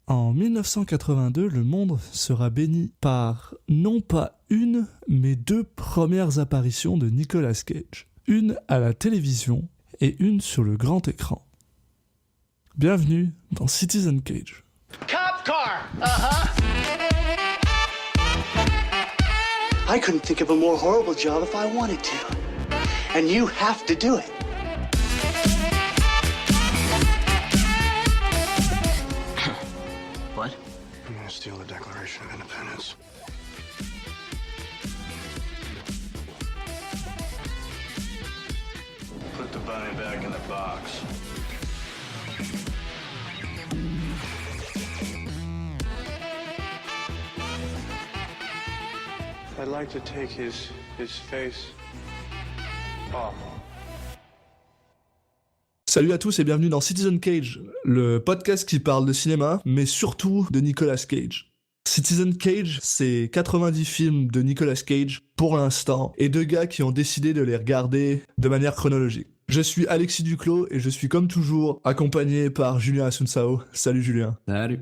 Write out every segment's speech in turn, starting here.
En 1982, le monde sera béni par non pas une, mais deux premières apparitions de Nicolas Cage. Une à la télévision et une sur le grand écran. Bienvenue dans Citizen Cage. Cop car! I couldn't think of a more horrible job if I wanted to. And you have to do it. What? I'm gonna steal the Declaration of Independence. Put the bunny back in the box. I'd like to take his face off. Salut à tous et bienvenue dans Citizen Cage, le podcast qui parle de cinéma, mais surtout de Nicolas Cage. Citizen Cage, c'est 90 films de Nicolas Cage pour l'instant, et deux gars qui ont décidé de les regarder de manière chronologique. Je suis Alexis Duclos et je suis comme toujours accompagné par Julien Asunsao. Salut Julien. Salut.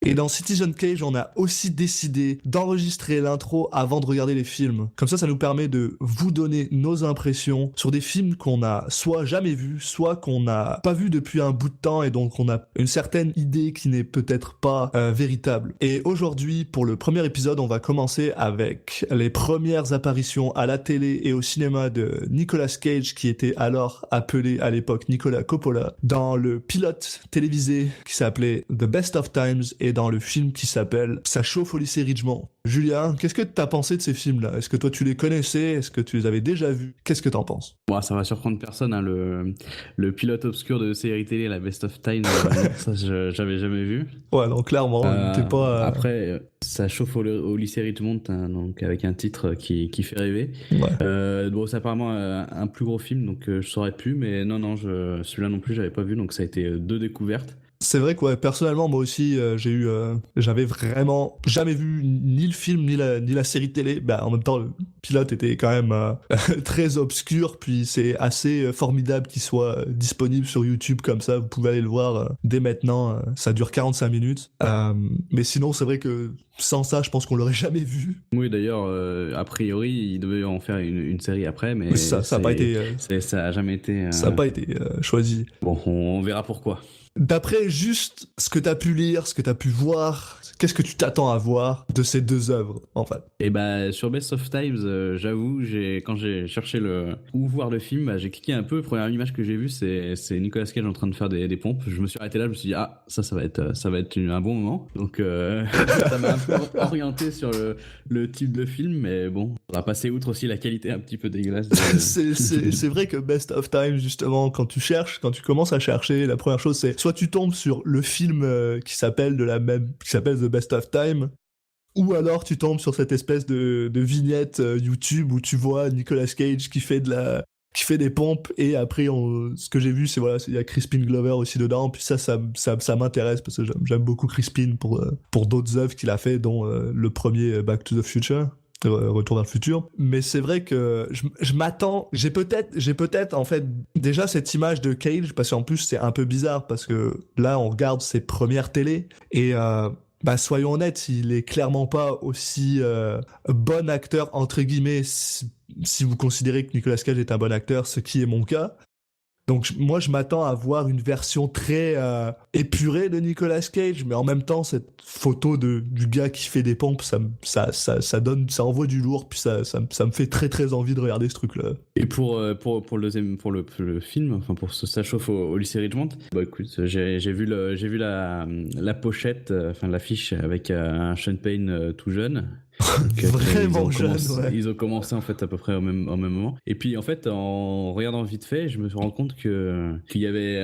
Et dans Citizen Cage, on a aussi décidé d'enregistrer l'intro avant de regarder les films. Comme ça nous permet de vous donner nos impressions sur des films qu'on a soit jamais vus, soit qu'on n'a pas vus depuis un bout de temps et donc on a une certaine idée qui n'est peut-être pas véritable. Et aujourd'hui, pour le premier épisode, on va commencer avec les premières apparitions à la télé et au cinéma de Nicolas Cage, qui était alors appelé à l'époque Nicolas Coppola, dans le pilote télévisé qui s'appelait The Best of Times et dans le film qui s'appelle Ça chauffe au lycée Ridgemont. Julien, qu'est-ce que t'as pensé de ces films-là ? Est-ce que toi tu les connaissais ? Est-ce que tu les avais déjà vus ? Qu'est-ce que t'en penses ? Bon, ça va surprendre personne, hein, le pilote obscur de série télé, la Best of Time, ça j'avais jamais vu. Ouais, donc clairement, t'es pas... Après, ça chauffe au lycée Ridgemont, hein, donc avec un titre qui fait rêver. Ouais. Bon, c'est apparemment un plus gros film, donc je saurais plus, mais non, celui-là non plus, j'avais pas vu, donc ça a été deux découvertes. C'est vrai que ouais, personnellement, moi aussi, j'avais vraiment jamais vu ni le film ni la série télé. En même temps, le pilote était quand même très obscur, puis c'est assez formidable qu'il soit disponible sur YouTube comme ça. Vous pouvez aller le voir dès maintenant. Ça dure 45 minutes. Mais sinon, c'est vrai que sans ça, je pense qu'on l'aurait jamais vu. Oui, d'ailleurs, a priori, il devait en faire une série après, mais ça a pas été. Ça a jamais été. Ça a pas été choisi. Bon, on verra pourquoi. D'après juste ce que t'as pu lire, ce que t'as pu voir, qu'est-ce que tu t'attends à voir de ces deux œuvres, en fait ? Et sur Best of Times, j'avoue, quand j'ai cherché où voir le film, j'ai cliqué un peu. La première image que j'ai vue, c'est Nicolas Cage en train de faire des pompes. Je me suis arrêté là, je me suis dit, ça va être un bon moment. Donc, ça m'a un peu orienté sur le type de film, mais bon, on va passer outre aussi la qualité un petit peu dégueulasse. C'est vrai que Best of Times, justement, quand tu commences à chercher, la première chose, c'est soit tu tombes sur le film qui s'appelle The Best of Time, ou alors tu tombes sur cette espèce de vignette YouTube où tu vois Nicolas Cage qui fait des pompes, et après ce que j'ai vu, c'est il y a Crispin Glover aussi dedans, puis ça m'intéresse parce que j'aime beaucoup Crispin pour d'autres œuvres qu'il a fait, dont le premier Back to the Future. Retour vers le futur. Mais c'est vrai que je m'attends, j'ai peut-être en fait déjà cette image de Cage, parce qu'en plus c'est un peu bizarre parce que là on regarde ses premières télés et soyons honnêtes, il est clairement pas aussi bon acteur entre guillemets, si vous considérez que Nicolas Cage est un bon acteur, ce qui est mon cas. Donc moi je m'attends à voir une version très épurée de Nicolas Cage, mais en même temps cette photo du gars qui fait des pompes, ça envoie du lourd, puis ça me fait très très envie de regarder ce truc là. Et pour le film, enfin pour ça chauffe au lycée Ridgemont, écoute, j'ai vu la pochette, enfin l'affiche avec un Sean Payne tout jeune. Vraiment jeune, ouais. Ils ont commencé en fait à peu près au même moment. Et puis en fait, en regardant vite fait, je me suis rendu compte qu'il y avait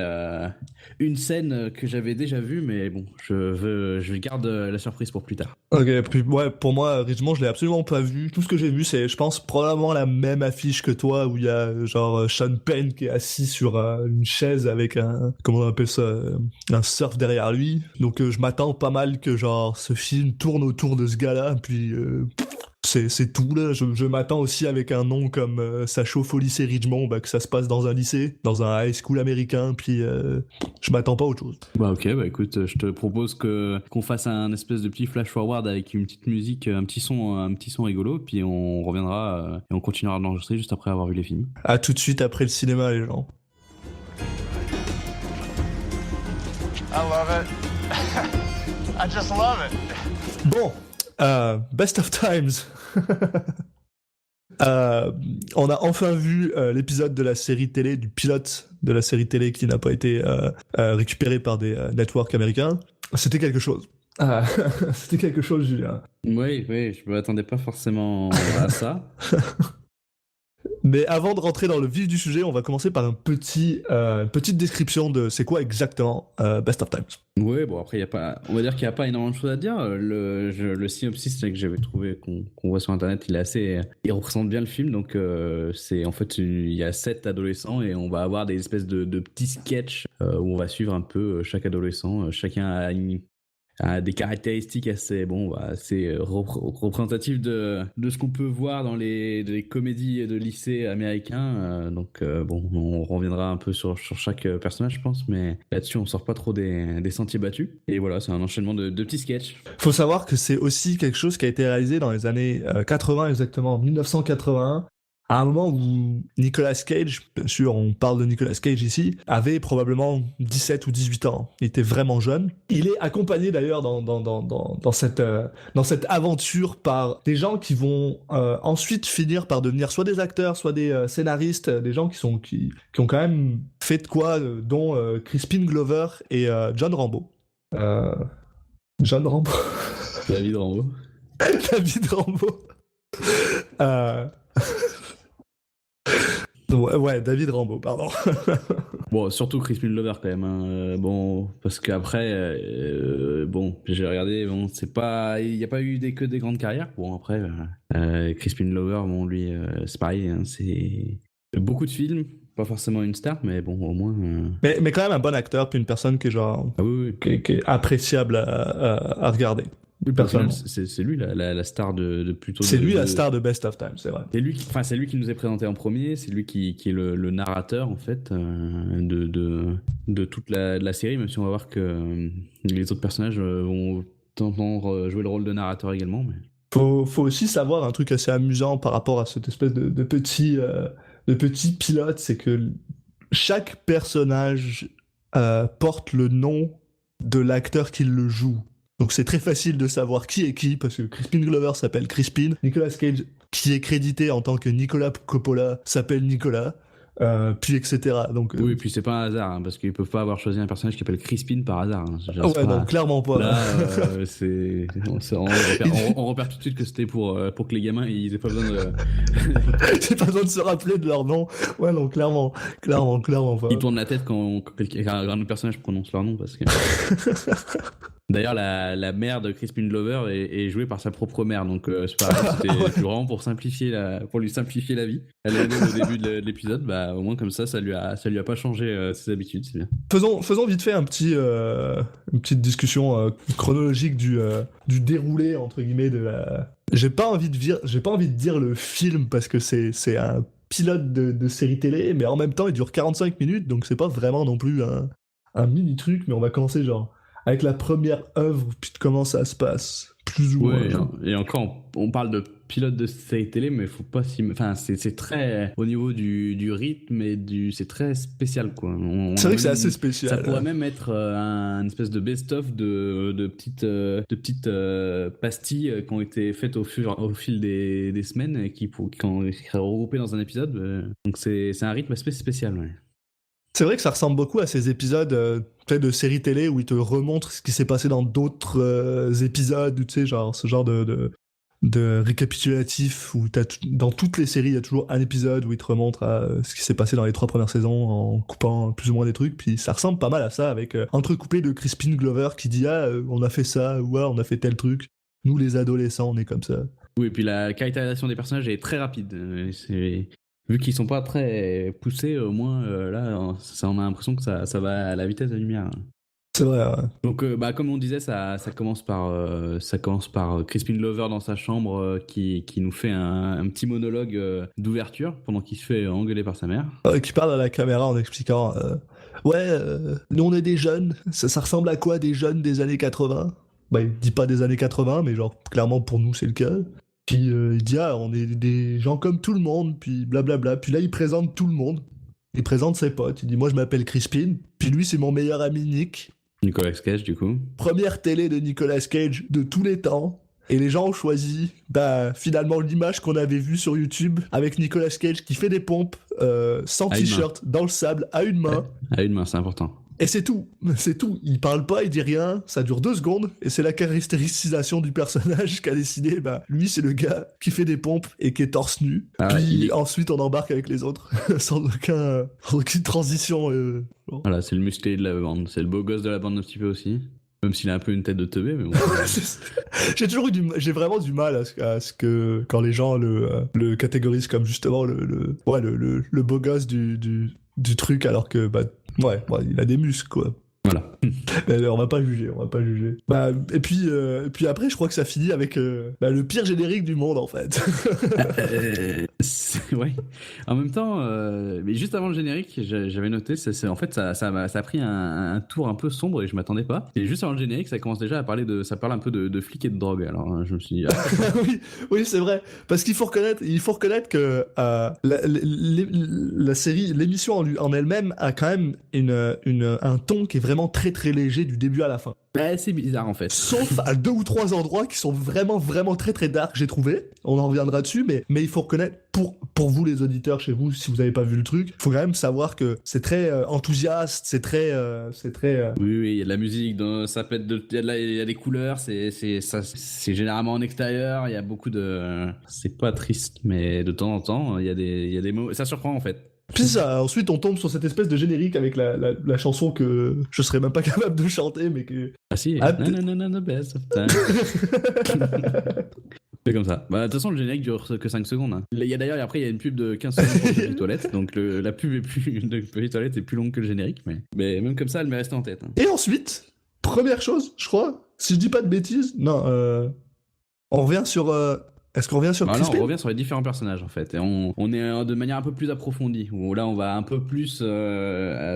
une scène que j'avais déjà vue, mais bon, je garde la surprise pour plus tard. Ok, puis ouais, pour moi, Ridgemont, je l'ai absolument pas vu. Tout ce que j'ai vu, c'est, je pense, probablement la même affiche que toi, où il y a genre Sean Penn qui est assis sur une chaise avec comment on appelle ça, un surf derrière lui. Donc je m'attends pas mal que genre ce film tourne autour de ce gars-là, puis c'est tout là. Je m'attends aussi avec un nom comme ça chauffe au lycée Ridgemont, bah, que ça se passe dans un lycée, dans un high school américain, puis je m'attends pas à autre chose. Bah ok, bah écoute, je te propose qu'on fasse un espèce de petit flash forward avec une petite musique, un petit son rigolo, puis on reviendra et on continuera d'enregistrer juste après avoir vu les films. À tout de suite après le cinéma, les gens. I love it. I just love it. Bon, Best of Times. On a enfin vu l'épisode de la série télé, du pilote de la série télé qui n'a pas été récupéré par des networks américains. C'était quelque chose. C'était quelque chose, Julien. Oui, je m'attendais pas forcément à ça. Mais avant de rentrer dans le vif du sujet, on va commencer par une petite description de c'est quoi exactement Best of Times. Ouais, bon après on va dire qu'il n'y a pas énormément de choses à dire. Le synopsis là, que j'avais trouvé qu'on voit sur internet, il représente bien le film. Donc c'est en fait il y a 7 adolescents et on va avoir des espèces de petits sketchs où on va suivre un peu chaque adolescent. Chacun a des caractéristiques assez représentatives de ce qu'on peut voir dans les comédies de lycée américains. Donc bon, on reviendra un peu sur chaque personnage, je pense, mais là-dessus on sort pas trop des sentiers battus. Et voilà, c'est un enchaînement de petits sketchs. Faut savoir que c'est aussi quelque chose qui a été réalisé dans les années 80, exactement en 1981. À un moment où Nicolas Cage, bien sûr on parle de Nicolas Cage ici, avait probablement 17 ou 18 ans. Il était vraiment jeune. Il est accompagné d'ailleurs dans cette aventure par des gens qui vont ensuite finir par devenir soit des acteurs, soit des scénaristes, des gens qui ont quand même fait de quoi, dont Crispin Glover et John Rambo. John Rambo. David Rambo. David Rambo. Ouais, David Rambo, pardon. Bon, surtout Crispin Glover quand même. Hein. Bon, parce qu'après, bon, j'ai regardé, bon, il n'y a pas eu que des grandes carrières. Bon, après, Crispin Glover, bon, lui, c'est pareil, hein, c'est beaucoup de films, pas forcément une star, mais bon, au moins. Mais quand même un bon acteur, puis une personne qui est genre, ah oui. Qui est appréciable à regarder. Oui, personnellement, c'est lui la star de plutôt. C'est lui la star de Best of Time, c'est vrai. C'est lui qui nous est présenté en premier, c'est lui qui est le narrateur en fait de toute la série, même si on va voir que les autres personnages vont tendre jouer le rôle de narrateur également. Mais... Faut aussi savoir un truc assez amusant par rapport à cette espèce de petit pilote, c'est que chaque personnage porte le nom de l'acteur qui le joue. Donc c'est très facile de savoir qui est qui, parce que Crispin Glover s'appelle Crispin, Nicolas Cage, qui est crédité en tant que Nicolas Coppola, s'appelle Nicolas, puis etc. Donc, oui, puis c'est pas un hasard, hein, parce qu'ils peuvent pas avoir choisi un personnage qui s'appelle Crispin par hasard. Hein. Ouais, pas... non, clairement pas. Là, on repère tout de suite que c'était pour que les gamins ils aient pas besoin de... J'ai pas besoin de se rappeler de leur nom. Ouais, non, clairement pas. Ils tournent la tête quand un personnage prononce leur nom, parce que... D'ailleurs, la mère de Crispin Glover est jouée par sa propre mère, donc c'est pareil, c'était vraiment pour lui simplifier la vie. Elle l'a dit au début de l'épisode, bah au moins comme ça lui a pas changé ses habitudes, c'est bien. Faisons vite fait une petite discussion chronologique du déroulé entre guillemets de la. J'ai pas envie de dire le film parce que c'est un pilote de série télé, mais en même temps il dure 45 minutes, donc c'est pas vraiment non plus un mini truc, mais on va commencer genre avec la première œuvre, puis de comment ça se passe, plus ou moins. Et encore, on parle de pilote de série télé, mais faut pas enfin, c'est très au niveau du rythme et c'est très spécial, quoi. C'est vrai que c'est assez spécial. Ça pourrait même être un espèce de best-of de petites pastilles qui ont été faites au fil des semaines et qui seraient regroupées dans un épisode. Donc c'est un rythme assez spécial, ouais. C'est vrai que ça ressemble beaucoup à ces épisodes de séries télé où ils te remontrent ce qui s'est passé dans d'autres épisodes, tu sais, genre ce genre de récapitulatif où dans toutes les séries il y a toujours un épisode où ils te remontrent ce qui s'est passé dans les 3 premières saisons en coupant plus ou moins des trucs, puis ça ressemble pas mal à ça avec entrecoupé de Crispin Glover qui dit on a fait ça, ou on a fait tel truc, nous les adolescents on est comme ça. Oui, et puis la caractérisation des personnages est très rapide, vu qu'ils sont pas très poussés, au moins là, on a l'impression que ça va à la vitesse de la lumière. C'est vrai, ouais. Donc, comme on disait, ça commence par Crispin Glover dans sa chambre qui nous fait un petit monologue d'ouverture pendant qu'il se fait engueuler par sa mère. Qui parle à la caméra en expliquant nous on est des jeunes, ça ressemble à quoi des jeunes des années 80? Bah, il dit pas des années 80, mais genre, clairement pour nous c'est le cas. Puis il dit on est des gens comme tout le monde, puis blablabla. Puis là il présente tout le monde. Il présente ses potes. Il dit moi je m'appelle Crispin, puis lui c'est mon meilleur ami Nick. Nicolas Cage, du coup. Première télé de Nicolas Cage de tous les temps. Et les gens ont choisi, finalement, l'image qu'on avait vue sur YouTube avec Nicolas Cage qui fait des pompes sans t-shirt, dans le sable, à une main. À une main, c'est important. Et c'est tout. Il parle pas, il dit rien, ça dure 2 secondes, et c'est la caractérisation du personnage qu'a décidé, lui c'est le gars qui fait des pompes et qui est torse nu. Puis ensuite on embarque avec les autres, sans aucune transition. Voilà, c'est le musclé de la bande, c'est le beau gosse de la bande un petit peu aussi. Même s'il a un peu une tête de teubé, mais bon. J'ai vraiment du mal à ce que quand les gens le catégorisent comme justement le beau gosse du truc, alors que il a des muscles quoi. Voilà. Mais on va pas juger. Et puis après, je crois que ça finit avec le pire générique du monde en fait. Ouais. En même temps, mais juste avant le générique, j'avais noté, en fait, ça a pris un tour un peu sombre et je m'attendais pas. Et juste avant le générique, ça commence déjà ça parle un peu de flics et de drogue. Alors, je me suis dit. oui, c'est vrai. Parce qu'il faut reconnaître que la série, l'émission en elle-même a quand même un ton qui est vraiment très très léger du début à la fin. C'est bizarre en fait. Sauf à 2 ou 3 endroits qui sont vraiment vraiment très très dark, j'ai trouvé. On en reviendra dessus, mais il faut reconnaître, pour vous les auditeurs chez vous, si vous n'avez pas vu le truc, il faut quand même savoir que c'est très enthousiaste, c'est très... Oui, il y a de la musique, ça pète il y a des couleurs, c'est généralement en extérieur, il y a beaucoup de... C'est pas triste, mais de temps en temps, il y a des mots... Ça surprend en fait. Puis ça, ensuite on tombe sur cette espèce de générique avec la chanson que je serais même pas capable de chanter, mais que... Ah si, the best of time. C'est comme ça. De toute façon, le générique dure que 5 secondes. Hein. D'ailleurs, après, il y a une pub de 15 secondes pour les toilettes, donc la pub de les toilettes est plus longue que le générique, mais même comme ça, elle m'est restée en tête. Hein. Et ensuite, première chose, je crois, si je dis pas de bêtises, on revient sur... Est-ce qu'on revient sur Crispin ? Non, on revient sur les différents personnages en fait. Et on est de manière un peu plus approfondie. Où là, on va un peu plus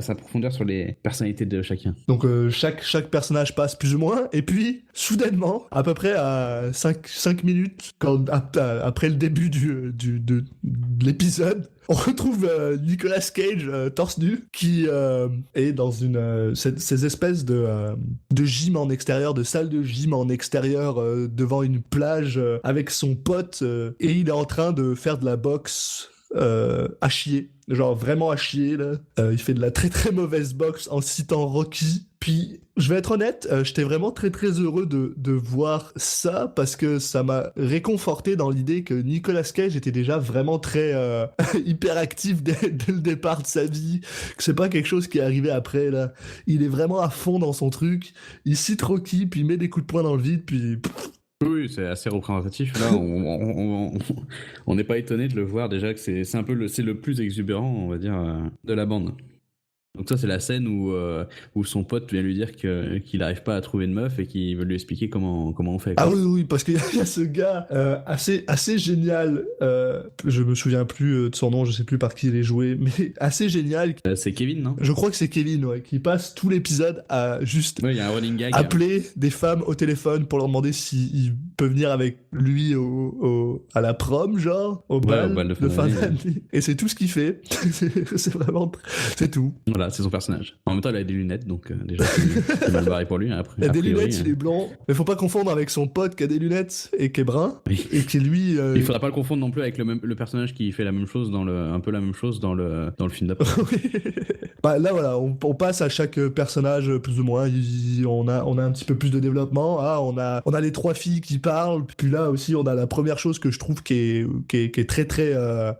s'approfondir sur les personnalités de chacun. Donc chaque personnage passe plus ou moins. Et puis, soudainement, à peu près à 5 minutes après le début de l'épisode, on retrouve Nicolas Cage torse nu qui est dans ces espèces de gym en extérieur, de salle de gym en extérieur devant une plage avec son pote et il est en train de faire de la boxe à chier, genre vraiment à chier là. Il fait de la très très mauvaise boxe en citant Rocky. Puis, je vais être honnête, j'étais vraiment très très heureux de voir ça parce que ça m'a réconforté dans l'idée que Nicolas Cage était déjà vraiment très hyper actif dès le départ de sa vie, que c'est pas quelque chose qui est arrivé après là. Il est vraiment à fond dans son truc, il cite Rocky, puis il met des coups de poing dans le vide, puis... Oui, c'est assez représentatif. Là, on n'est pas étonné de le voir déjà que c'est un peu le plus exubérant, on va dire, de la bande. Donc ça, c'est la scène où son pote vient lui dire qu'il n'arrive pas à trouver de meuf et qu'il veut lui expliquer comment on fait. Quoi. Ah oui, parce qu'il y a ce gars assez génial, je me souviens plus de son nom, je sais plus par qui il est joué, mais assez génial. C'est Kevin, non ? Je crois que c'est Kevin, ouais, qui passe tout l'épisode à juste y a un running gag. Appeler des femmes au téléphone pour leur demander s'ils peuvent venir avec lui à la prom, genre, au bal de fin d'année. Et c'est tout ce qu'il fait. C'est vraiment... C'est tout. Voilà, c'est son personnage. En même temps, il a des lunettes, donc déjà, c'est mal barré pour lui. Après, il a des lunettes, il est blond. Mais faut pas confondre avec son pote qui a des lunettes et qui est brun. Oui. Et qui lui... Il faudra pas le confondre non plus avec le personnage qui fait un peu la même chose dans le film d'après. Là, voilà, on passe à chaque personnage plus ou moins. On a un petit peu plus de développement. On a les 3 filles qui parlent. Puis là aussi, on a la première chose que je trouve qui est très très...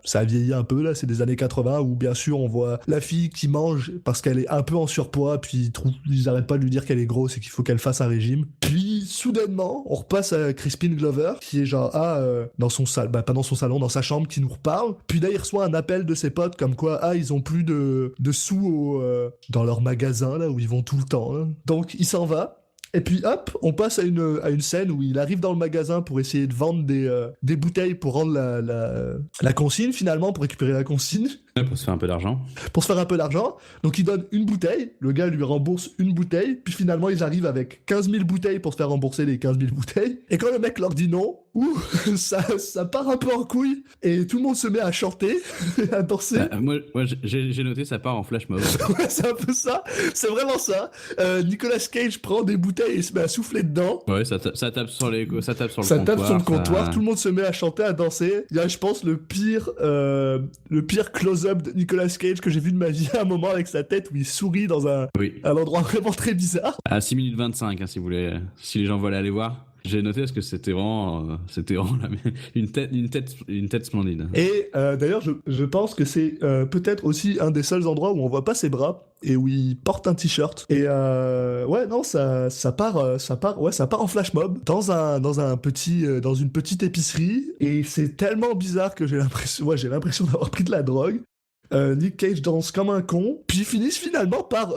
ça a vieilli un peu, là. C'est des années 80 où, bien sûr, on voit la fille qui mange parce qu'elle est un peu en surpoids, puis ils arrêtent pas de lui dire qu'elle est grosse et qu'il faut qu'elle fasse un régime. Puis soudainement, on repasse à Crispin Glover, qui est genre, dans son salon, pas dans son salon, dans sa chambre, qui nous reparle. Puis là, il reçoit un appel de ses potes, comme quoi, ils ont plus de sous dans leur magasin, là, où ils vont tout le temps, là. Donc, il s'en va. Et puis hop, on passe à une scène où il arrive dans le magasin pour essayer de vendre des bouteilles pour rendre la consigne, finalement, pour récupérer la consigne. Pour se faire un peu d'argent. Pour se faire un peu d'argent. Donc il donne une bouteille, le gars lui rembourse une bouteille, puis finalement ils arrivent avec 15 000 bouteilles pour se faire rembourser les 15 000 bouteilles. Et quand le mec leur dit non, ça part un peu en couille, et tout le monde se met à chanter, à danser. Moi j'ai noté ça part en flash mob. Ouais, c'est un peu ça, c'est vraiment ça. Nicolas Cage prend des bouteilles et se met à souffler dedans. Ouais, ça tape sur le comptoir. Tout le monde se met à chanter, à danser. Il y a, je pense, le pire close-up de Nicolas Cage que j'ai vu de ma vie à un moment, avec sa tête où il sourit dans un endroit vraiment très bizarre. À 6 minutes 25, si vous voulez, si les gens veulent aller voir. J'ai noté parce que c'était vraiment une tête splendide. Et d'ailleurs, je pense que c'est peut-être aussi un des seuls endroits où on voit pas ses bras et où il porte un t-shirt. Et ça part en flash mob dans une petite épicerie, et c'est tellement bizarre que j'ai l'impression d'avoir pris de la drogue. Nick Cage danse comme un con, puis ils finissent finalement par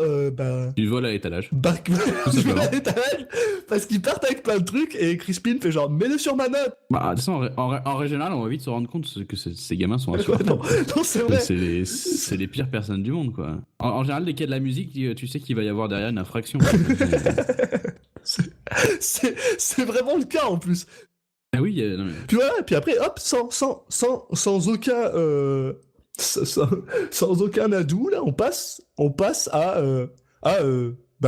il vole à l'étalage. Il vole à l'étalage parce qu'ils partent avec plein de trucs, et Crispin fait genre mets-le sur ma note. Bah de toute façon, en régional, on va vite se rendre compte que ces gamins sont insupportables. Non, c'est vrai. C'est les pires personnes du monde, quoi. En général, dès qu'il y a de la musique, tu sais qu'il va y avoir derrière une infraction. c'est vraiment le cas en plus. Ah oui. Non, mais... Puis voilà, puis après hop, sans aucun ado, là, on passe à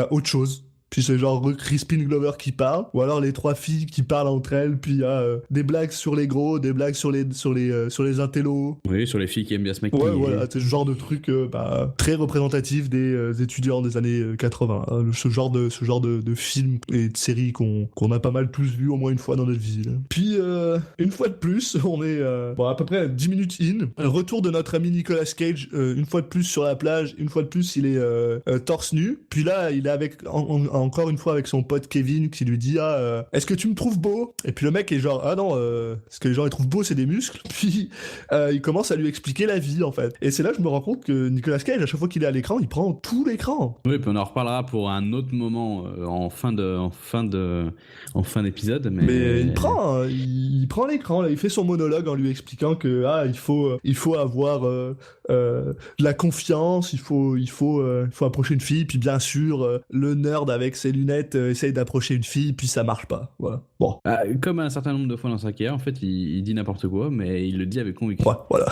autre chose. Puis c'est genre Crispin Glover qui parle, ou alors les trois filles qui parlent entre elles, puis il y a des blagues sur les gros, des blagues sur les intellos. Oui, sur les filles qui aiment bien se maquiller. Ouais, voilà, c'est ce genre de truc très représentatif des étudiants des années 80. Hein, ce genre de films et de séries qu'on a pas mal tous vus au moins une fois dans notre vie. Là. Puis, une fois de plus, on est à peu près 10 minutes in. Retour de notre ami Nicolas Cage, une fois de plus sur la plage, une fois de plus il est torse nu. Puis là, il est avec... encore une fois avec son pote Kevin qui lui dit est-ce que tu me trouves beau? Et puis le mec est genre non, ce que les gens ils trouvent beau c'est des muscles. Puis il commence à lui expliquer la vie en fait, et c'est là que je me rends compte que Nicolas Cage, à chaque fois qu'il est à l'écran, il prend tout l'écran. Oui, puis on en reparlera pour un autre moment en fin d'épisode, mais il prend l'écran là, il fait son monologue en lui expliquant que il faut avoir de la confiance, il faut approcher une fille, puis bien sûr le nerd avec ses lunettes essaye d'approcher une fille, puis ça marche pas. Voilà. Bon. Comme un certain nombre de fois dans sa carrière, en fait, il dit n'importe quoi, mais il le dit avec conviction. Ouais, voilà.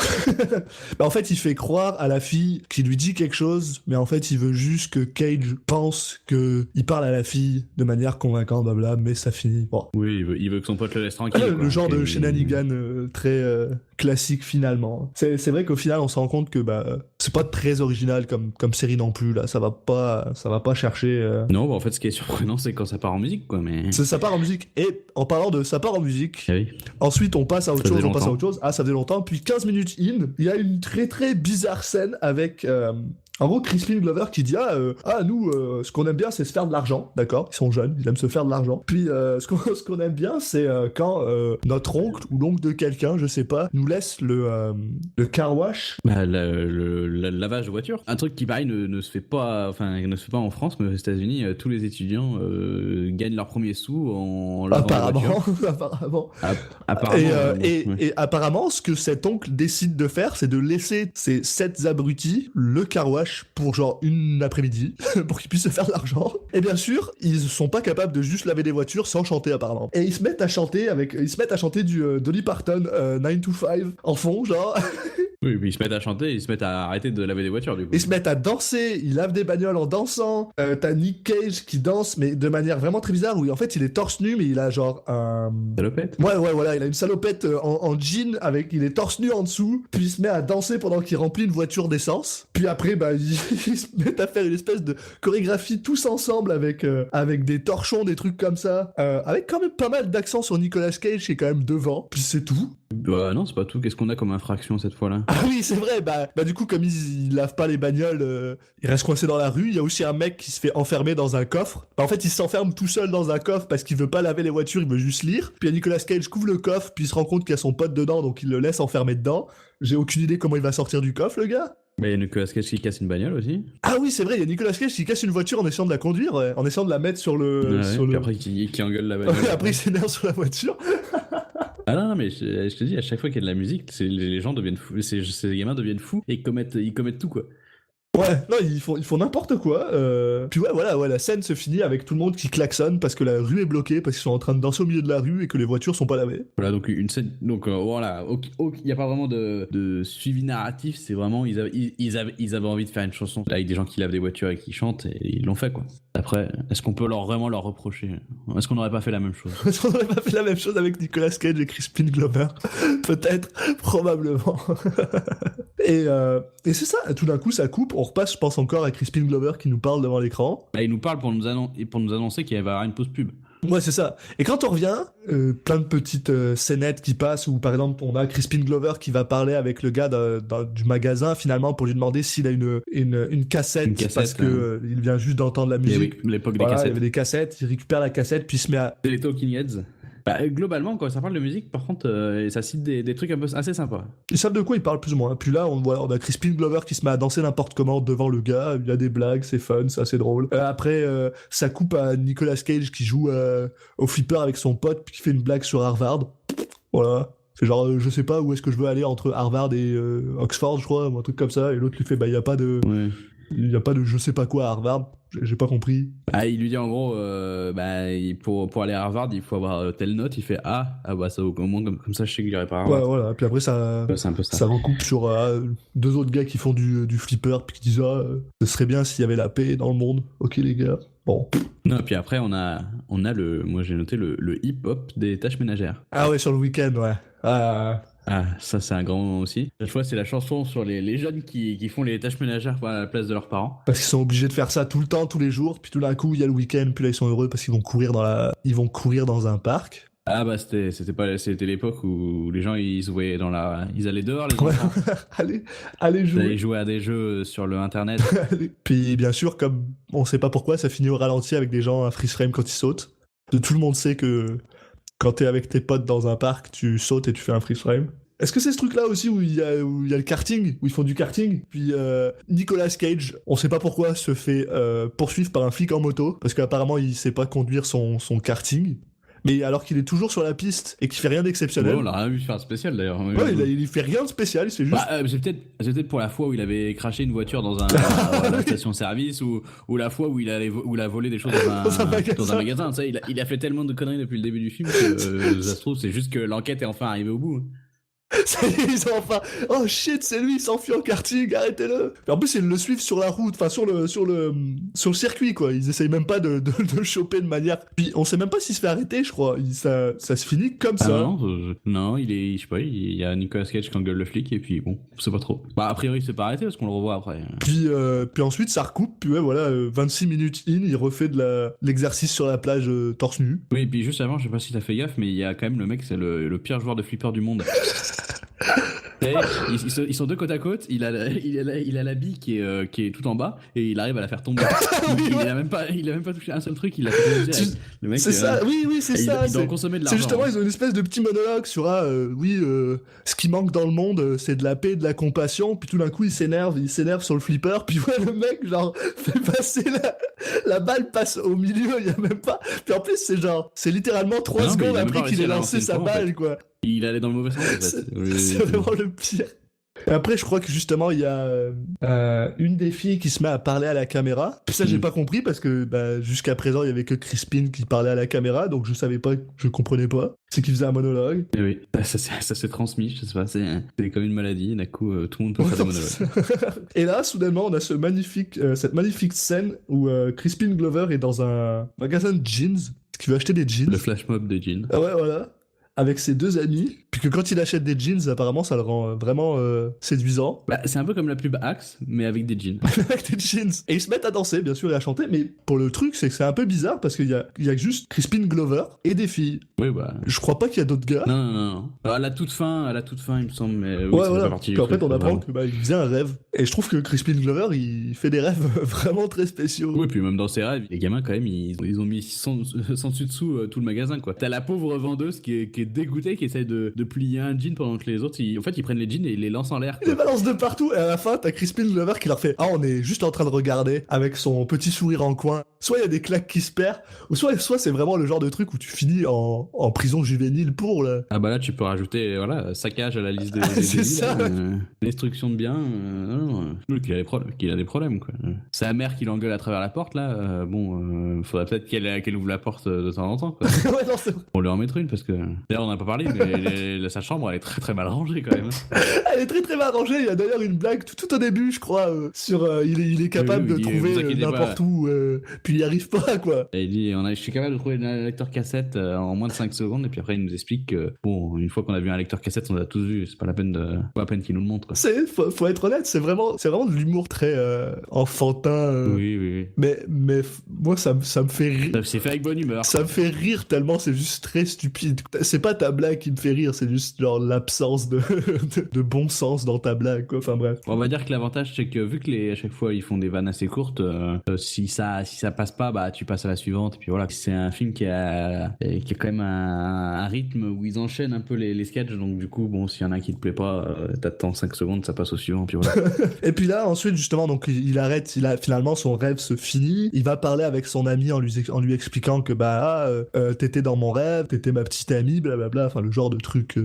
En fait, il fait croire à la fille qu'il lui dit quelque chose, mais en fait, il veut juste que Cage pense qu'il parle à la fille de manière convaincante, blabla, mais ça finit. Bon. Oui, il veut que son pote le laisse tranquille. Le genre de shenanigan très classique finalement. C'est vrai qu'au final, on se rend compte que c'est pas très original comme série non plus. Là, ça va pas chercher. Non, en fait, ce qui est surprenant, c'est quand ça part en musique, quoi. Mais ça part en musique. Et en parlant de ça part en musique, oui. Ensuite on passe à autre chose. Ça faisait longtemps. Puis 15 minutes in, il y a une très très bizarre scène avec en gros Crispin Glover qui dit nous ce qu'on aime bien c'est se faire de l'argent, d'accord, ils sont jeunes, ils aiment se faire de l'argent. Puis ce qu'on aime bien c'est quand notre oncle ou l'oncle de quelqu'un, je sais pas, nous laisse le car wash, le lavage de voiture, un truc qui pareil ne se fait pas en France, mais aux États-Unis tous les étudiants gagnent leur premier sous en lavant la voiture. Apparemment. Et apparemment ce que cet oncle décide de faire, c'est de laisser ces 7 abrutis le car wash pour genre une après-midi pour qu'ils puissent se faire de l'argent. Et bien sûr, ils sont pas capables de juste laver des voitures sans chanter apparemment. Et ils se mettent à chanter du Dolly Parton 9 to 5 en fond, genre. Oui, puis ils se mettent à chanter, ils se mettent à arrêter de laver des voitures, du coup. Ils se mettent à danser, ils lavent des bagnoles en dansant. T'as Nick Cage qui danse, mais de manière vraiment très bizarre, où en fait il est torse nu, mais il a genre un... salopette. Ouais, voilà, il a une salopette en jean, il est torse nu en dessous, puis il se met à danser pendant qu'il remplit une voiture d'essence. Puis après, ils se mettent à faire une espèce de chorégraphie tous ensemble avec des torchons, des trucs comme ça, avec quand même pas mal d'accent sur Nicolas Cage qui est quand même devant, puis c'est tout. Bah non, c'est pas tout. Qu'est-ce qu'on a comme infraction cette fois-là? Ah oui, c'est vrai, bah du coup, comme ils lavent pas les bagnoles, ils restent coincés dans la rue. Il y a aussi un mec qui se fait enfermer dans un coffre. Bah, en fait, il s'enferme tout seul dans un coffre parce qu'il veut pas laver les voitures, il veut juste lire. Puis il y a Nicolas Cage couvre le coffre, puis il se rend compte qu'il y a son pote dedans, donc il le laisse enfermer dedans. J'ai aucune idée comment il va sortir du coffre, le gars. Mais il y a Nicolas Cage qui casse une bagnole aussi. Ah oui, c'est vrai, il y a Nicolas Cage qui casse une voiture en essayant de la conduire, ouais, en essayant de la mettre sur le... Ouais, sur puis le... après qui engueule la bagnole. Ouais, après il s'énerve sur la voiture. Ah non, mais je te dis, à chaque fois qu'il y a de la musique, les gens deviennent fous, ces gamins deviennent fous et ils commettent tout, quoi. Ouais, non, ils font n'importe quoi. Puis ouais, voilà, ouais, la scène se finit avec tout le monde qui klaxonne parce que la rue est bloquée, parce qu'ils sont en train de danser au milieu de la rue et que les voitures sont pas lavées. Voilà, donc une scène. Donc voilà, il n'y a pas vraiment de suivi narratif, c'est vraiment. Ils avaient envie de faire une chanson avec des gens qui lavent des voitures et qui chantent, et ils l'ont fait, quoi. Après, est-ce qu'on peut vraiment leur reprocher? Est-ce qu'on n'aurait pas fait la même chose? Est-ce qu'on n'aurait pas fait la même chose avec Nicolas Cage et Crispin Glover? Peut-être, probablement. Et c'est ça, tout d'un coup ça coupe, on repasse je pense encore à Crispin Glover qui nous parle devant l'écran. Bah, il nous parle pour nous annoncer qu'il va y avoir une pause pub. Ouais, c'est ça. Et quand on revient, plein de petites scénettes qui passent où par exemple on a Crispin Glover qui va parler avec le gars du magasin finalement pour lui demander s'il a une cassette, parce que il vient juste d'entendre la musique. Oui, l'époque Voilà, des cassettes. il y avait des cassettes, il récupère la cassette puis il se met à... C'est les Talking Heads. Bah, globalement, quand ça parle de musique, par contre, ça cite des trucs un peu assez sympas. Ils savent de quoi ils parlent plus ou moins. Puis là, on a Crispin Glover qui se met à danser n'importe comment devant le gars. Il y a des blagues, c'est fun, c'est assez drôle. Après, ça coupe à Nicolas Cage qui joue au flipper avec son pote puis qui fait une blague sur Harvard. Voilà. C'est genre, je sais pas où est-ce que je veux aller entre Harvard et Oxford, je crois, ou un truc comme ça. Et l'autre lui fait, bah, il y a pas de... Ouais. Il y a pas de je sais pas quoi à Harvard. J'ai pas compris. Ah, il lui dit en gros, pour aller à Harvard, il faut avoir telle note. Il fait bah ça au moins comme ça, je sais que j'irai pas à Harvard. Ouais, voilà. Puis après, ça... Ouais, c'est un peu ça. Ça recoupe sur deux autres gars qui font du flipper, puis qui disent ce serait bien s'il y avait la paix dans le monde. Ok les gars. Bon. Non, puis après on a moi j'ai noté le hip-hop des tâches ménagères. Ah ouais, sur le week-end, ouais. Ah, ça c'est un grand moment aussi. Cette fois c'est la chanson sur les jeunes qui font les tâches ménagères à la place de leurs parents. Parce qu'ils sont obligés de faire ça tout le temps, tous les jours, puis tout d'un coup il y a le week-end, puis là ils sont heureux parce qu'ils vont courir dans un parc. Ah bah c'était l'époque où les gens ils allaient dehors, les Ouais. enfants. Allez Ils jouer. allaient jouer à des jeux sur le internet. Puis bien sûr, comme on sait pas pourquoi, ça finit au ralenti avec des gens à freeze frame quand ils sautent. Tout le monde sait que quand t'es avec tes potes dans un parc, tu sautes et tu fais un freeze frame. Est-ce que c'est ce truc-là aussi où il y a le karting, où ils font du karting? Puis Nicolas Cage, on sait pas pourquoi, se fait poursuivre par un flic en moto, parce qu'apparemment il sait pas conduire son karting. Mais alors qu'il est toujours sur la piste et qu'il fait rien d'exceptionnel. Ouais, on l'a rien vu faire un spécial d'ailleurs. Ouais, il fait rien de spécial, c'est juste... C'est peut-être pour la fois où il avait craché une voiture dans la station-service ou la fois où il a volé des choses dans un magasin. Tu sais, il a fait tellement de conneries depuis le début du film que ça se trouve, c'est juste que l'enquête est enfin arrivée au bout. Ça y est, ils ont enfin... Oh shit, c'est lui, il s'enfuit en karting, arrêtez-le. Et en plus, ils le suivent sur la route, enfin sur le circuit, quoi. Ils essayent même pas de le choper de manière... Puis on sait même pas s'il se fait arrêter, je crois. Ça se finit comme ça. Non, je sais pas, il y a Nicolas Cage qui engueule le flic et puis bon, c'est pas trop. Bah a priori, il s'est pas arrêté parce qu'on le revoit après. Puis ensuite, ça recoupe, puis ouais, voilà, 26 minutes in, il refait de l'exercice sur la plage torse nu. Oui, et puis juste avant, je sais pas si t'as fait gaffe, mais il y a quand même le mec, c'est le pire joueur de flipper du monde. Ils sont deux côte à côte. Il a la bille qui est tout en bas et il arrive à la faire tomber. Il a même pas touché un seul truc. Il a fait tomber direct. Le mec, c'est ça. Oui, c'est ça. Il doit en consommer de l'argent. C'est justement, ils ont une espèce de petit monologue sur ce qui manque dans le monde, c'est de la paix, de la compassion. Puis tout d'un coup, il s'énerve sur le flipper. Puis ouais, le mec genre fait passer la balle passe au milieu. Il y a même pas. Puis en plus, c'est littéralement 3 secondes après qu'il ait lancé sa balle, quoi. Il allait dans le mauvais sens, en fait. C'est vraiment le pire. Et après, je crois que justement, il y a une des filles qui se met à parler à la caméra. Puis ça, j'ai pas compris parce que jusqu'à présent, il y avait que Crispin qui parlait à la caméra, donc je savais pas, je comprenais pas. C'est qu'il faisait un monologue. Et oui, ça s'est transmis, je sais pas, c'est comme une maladie, d'un coup, tout le monde peut faire des monologues. Et là, soudainement, on a cette magnifique scène où Crispin Glover est dans un magasin de jeans, parce qu'il veut acheter des jeans. Le flash mob des jeans. Ah ouais, voilà. avec ses 2 amis, puis que quand il achète des jeans, apparemment, ça le rend vraiment séduisant. Bah, c'est un peu comme la pub Axe, mais avec des jeans. Avec des jeans. Et ils se mettent à danser, bien sûr, et à chanter, mais pour le truc, c'est que c'est un peu bizarre, parce qu'il y a juste Crispin Glover et des filles. Oui, bah. Je crois pas qu'il y a d'autres gars. Non. Alors, à la toute fin, il me semble, mais oui, Ouais, ça voilà. fait partie du Puis en fait, truc, on apprend vraiment. qu'il faisait un rêve. Et je trouve que Crispin Glover, il fait des rêves vraiment très spéciaux. Oui, puis même dans ses rêves, les gamins, quand même, ils ont mis 100 dessus tout le magasin, quoi. T'as la pauvre vendeuse qui est dégoûtée, qui essaie de plier un jean pendant que les autres, ils prennent les jeans et ils les lancent en l'air, Il quoi. les balance de partout, et à la fin, t'as Crispin Glover qui leur fait « Ah, on est juste en train de regarder avec son petit sourire en coin. » Soit il y a des claques qui se perdent, ou soit c'est vraiment le genre de truc où tu finis en prison juvénile pour là. Ah bah là, tu peux rajouter, voilà, saccage à la liste des C'est délits, ça. là, destruction de biens, qu'il a des problèmes, quoi. Sa mère qui l'engueule à travers la porte, là, faudrait peut-être qu'elle ouvre la porte de temps en temps, quoi. Ouais, non, c'est vrai. On lui en mettre une, parce que, d'ailleurs, on n'a pas parlé, mais sa chambre, elle est très très mal rangée, quand même. Elle est très très mal rangée. Il y a d'ailleurs une blague tout au début, je crois, sur il est capable Oui, de il dit, trouver vous inquiétez n'importe pas. où, puis il n'y arrive pas, quoi. Et il dit, je suis capable de trouver un lecteur cassette en moins de 5 secondes, et puis après, il nous explique que, bon, une fois qu'on a vu un lecteur cassette, on l'a tous vu, c'est pas la peine qu'il nous le montre, quoi. Faut être honnête, c'est vraiment de l'humour très enfantin. Oui. Mais moi, ça me fait rire. C'est fait avec bonne humeur. Ça me fait rire tellement c'est juste très stupide. C'est pas ta blague qui me fait rire, c'est juste genre l'absence de bon sens dans ta blague, quoi. Enfin bref. On va dire que l'avantage, c'est que vu que à chaque fois ils font des vannes assez courtes, si ça passe pas, bah tu passes à la suivante. Et puis voilà, c'est un film qui a quand même un rythme où ils enchaînent un peu les sketchs. Donc du coup, bon, s'il y en a un qui te plaît pas, t'attends 5 secondes, ça passe au suivant. Puis voilà. Et puis là, ensuite, justement, donc il arrête, finalement son rêve se finit. Il va parler avec son ami en lui expliquant que t'étais dans mon rêve, t'étais ma petite amie, blablabla. Enfin, le genre de truc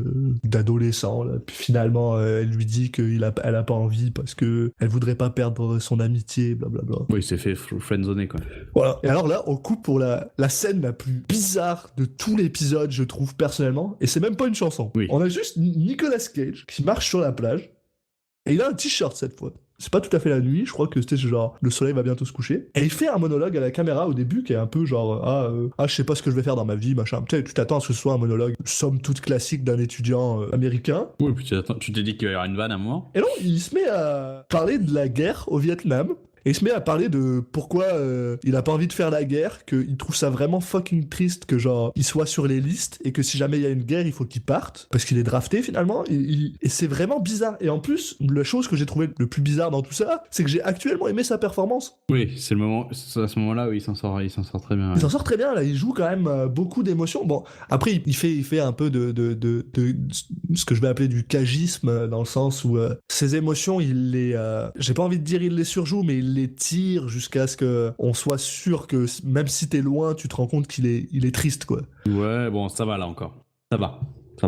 d'adolescent. Là. Puis finalement, elle lui dit qu'elle a pas envie parce que elle voudrait pas perdre son amitié, blablabla. Oui, il s'est fait friendzoner, quoi. Voilà. Et alors là, on coupe pour la scène la plus bizarre de tout l'épisode, je trouve personnellement. Et c'est même pas une chanson. Oui. On a juste Nicolas Cage qui marche sur la plage. Et il a un t-shirt cette fois. C'est pas tout à fait la nuit, je crois que c'était genre le soleil va bientôt se coucher. Et il fait un monologue à la caméra au début qui est un peu genre je sais pas ce que je vais faire dans ma vie, machin. Tu sais, tu t'attends à ce que ce soit un monologue somme toute classique d'un étudiant américain. Oui, puis tu t'es dit qu'il y aurait une vanne à un moment. Et non, il se met à parler de la guerre au Vietnam. Et il se met à parler de pourquoi il a pas envie de faire la guerre, qu'il trouve ça vraiment fucking triste que genre il soit sur les listes et que si jamais il y a une guerre il faut qu'il parte parce qu'il est drafté finalement et c'est vraiment bizarre. Et en plus la chose que j'ai trouvé le plus bizarre dans tout ça, c'est que j'ai actuellement aimé sa performance. Oui, c'est à ce moment-là où il s'en sort très bien. Ouais. Il s'en sort très bien là, il joue quand même beaucoup d'émotions. Bon après il fait un peu de ce que je vais appeler du cagisme dans le sens où ses émotions il les j'ai pas envie de dire il les surjoue mais il les tire jusqu'à ce que on soit sûr que même si t'es loin, tu te rends compte qu'il est triste, quoi. Ouais, bon, ça va là encore. Ça va.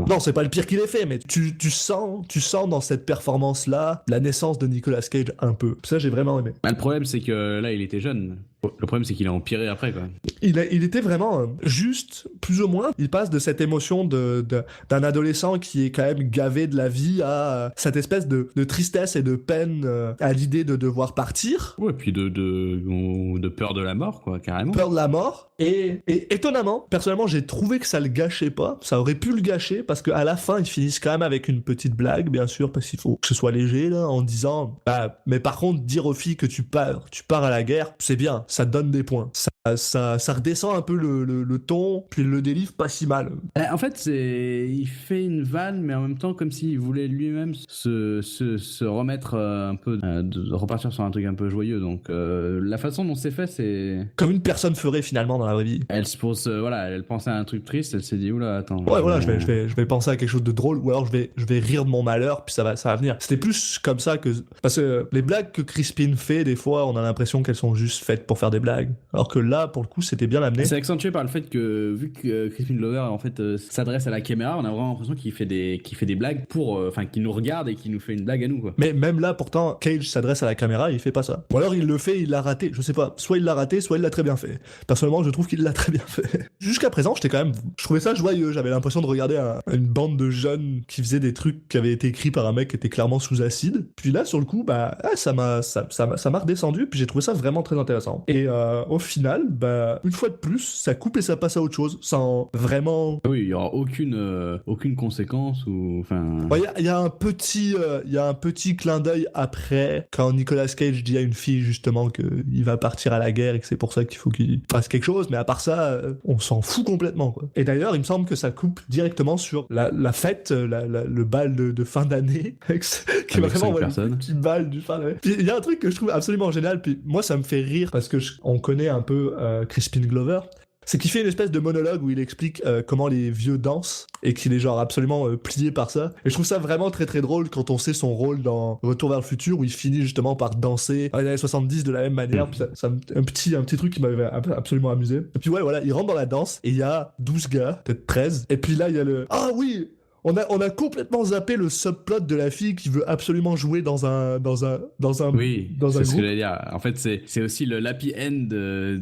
Non, c'est pas le pire qu'il ait fait, mais tu sens dans cette performance-là la naissance de Nicolas Cage un peu. Ça, j'ai vraiment aimé. Bah, le problème, c'est que là, il était jeune. Le problème, c'est qu'il a empiré après, quoi. Il était vraiment juste, plus ou moins, il passe de cette émotion d'un adolescent qui est quand même gavé de la vie à cette espèce de tristesse et de peine à l'idée de devoir partir. Ouais, puis de peur de la mort, quoi, carrément. Peur de la mort. Et étonnamment, personnellement, j'ai trouvé que ça le gâchait pas. Ça aurait pu le gâcher parce qu'à la fin, ils finissent quand même avec une petite blague, bien sûr, parce qu'il faut que ce soit léger, là, en disant, mais par contre, dire aux filles que tu pars à la guerre, c'est bien. Ça te donne des points. Ça redescend un peu le ton, puis il le délivre pas si mal. En fait, il fait une vanne, mais en même temps, comme s'il voulait lui-même se remettre un peu, de repartir sur un truc un peu joyeux. Donc, la façon dont c'est fait, c'est... Comme une personne ferait finalement dans la vraie vie. Elle se pose, elle pensait à un truc triste, elle s'est dit, oula, attends. Ouais, voilà, je vais penser à quelque chose de drôle, ou alors je vais rire de mon malheur, puis ça va venir. C'était plus comme ça que... Parce que les blagues que Crispin fait, des fois, on a l'impression qu'elles sont juste faites pour faire des blagues. Alors que là, pour le coup, c'était bien amené. C'est accentué par le fait que, vu que Crispin Glover, en fait, s'adresse à la caméra, on a vraiment l'impression qu'il fait des blagues pour... Enfin, qu'il nous regarde et qu'il nous fait une blague à nous, quoi. Mais même là, pourtant, Cage s'adresse à la caméra et il fait pas ça. Ou alors il le fait, il l'a raté. Je sais pas. Soit il l'a raté, soit il l'a très bien fait. Personnellement, je trouve qu'il l'a très bien fait. Jusqu'à présent, je trouvais ça joyeux. J'avais l'impression de regarder une bande de jeunes qui faisaient des trucs qui avaient été écrits par un mec qui était clairement sous acide. Puis là, sur le coup, ça m'a redescendu. Puis j'ai trouvé ça vraiment très intéressant. Et au final, bah, une fois de plus, ça coupe et ça passe à autre chose, sans vraiment... Oui, il y aura aucune conséquence ou enfin. Ouais, il y a un petit clin d'œil après, quand Nicolas Cage dit à une fille justement qu'il va partir à la guerre et que c'est pour ça qu'il faut qu'il fasse quelque chose, mais à part ça, on s'en fout complètement, quoi. Et d'ailleurs, il me semble que ça coupe directement sur la fête, le bal de fin d'année, qui est Avec vraiment 5 personnes. le petit bal du fin d'année. Puis il y a un truc que je trouve absolument génial, puis moi ça me fait rire parce que on connaît un peu Crispin Glover. C'est qu'il fait une espèce de monologue où il explique comment les vieux dansent et qu'il est genre absolument plié par ça. Et je trouve ça vraiment très très drôle quand on sait son rôle dans Retour vers le futur où il finit justement par danser dans les années 70 de la même manière. Puis ça un petit truc qui m'avait absolument amusé. Et puis ouais, voilà, il rentre dans la danse et il y a 12 gars, peut-être 13. Et puis là, il y a le... Ah oui! On a complètement zappé le subplot de la fille qui veut absolument jouer dans un Oui, dans un c'est ce que groupe. j'allais dire. En fait, c'est aussi le happy end d'un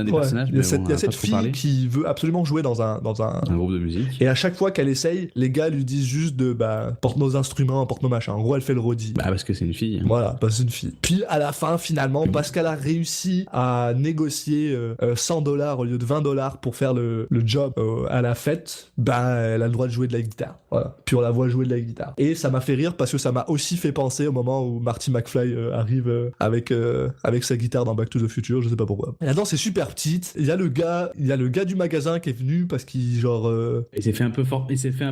des Ouais, personnages. il y a Mais cette, bon, il y a on en a cette pas trop fille parlé. qui veut absolument jouer dans un Un groupe de musique. et à chaque fois qu'elle essaye, les gars lui disent juste de bah porte nos instruments, porte nos machins. En gros, elle fait le rodie. Bah parce que c'est une fille. Voilà, bah, c'est une fille. Puis à la fin, finalement, parce qu'elle a réussi à négocier $100 au lieu de $20 pour faire le job à la fête, bah elle a le droit de jouer de la guitare. Voilà. Puis on la voit jouer de la guitare. Et ça m'a fait rire parce que ça m'a aussi fait penser au moment où Marty McFly arrive avec sa guitare dans Back to the Future, je sais pas pourquoi. Et la danse est super petite. Il y a le gars du magasin qui est venu parce qu'il genre Il s'est fait un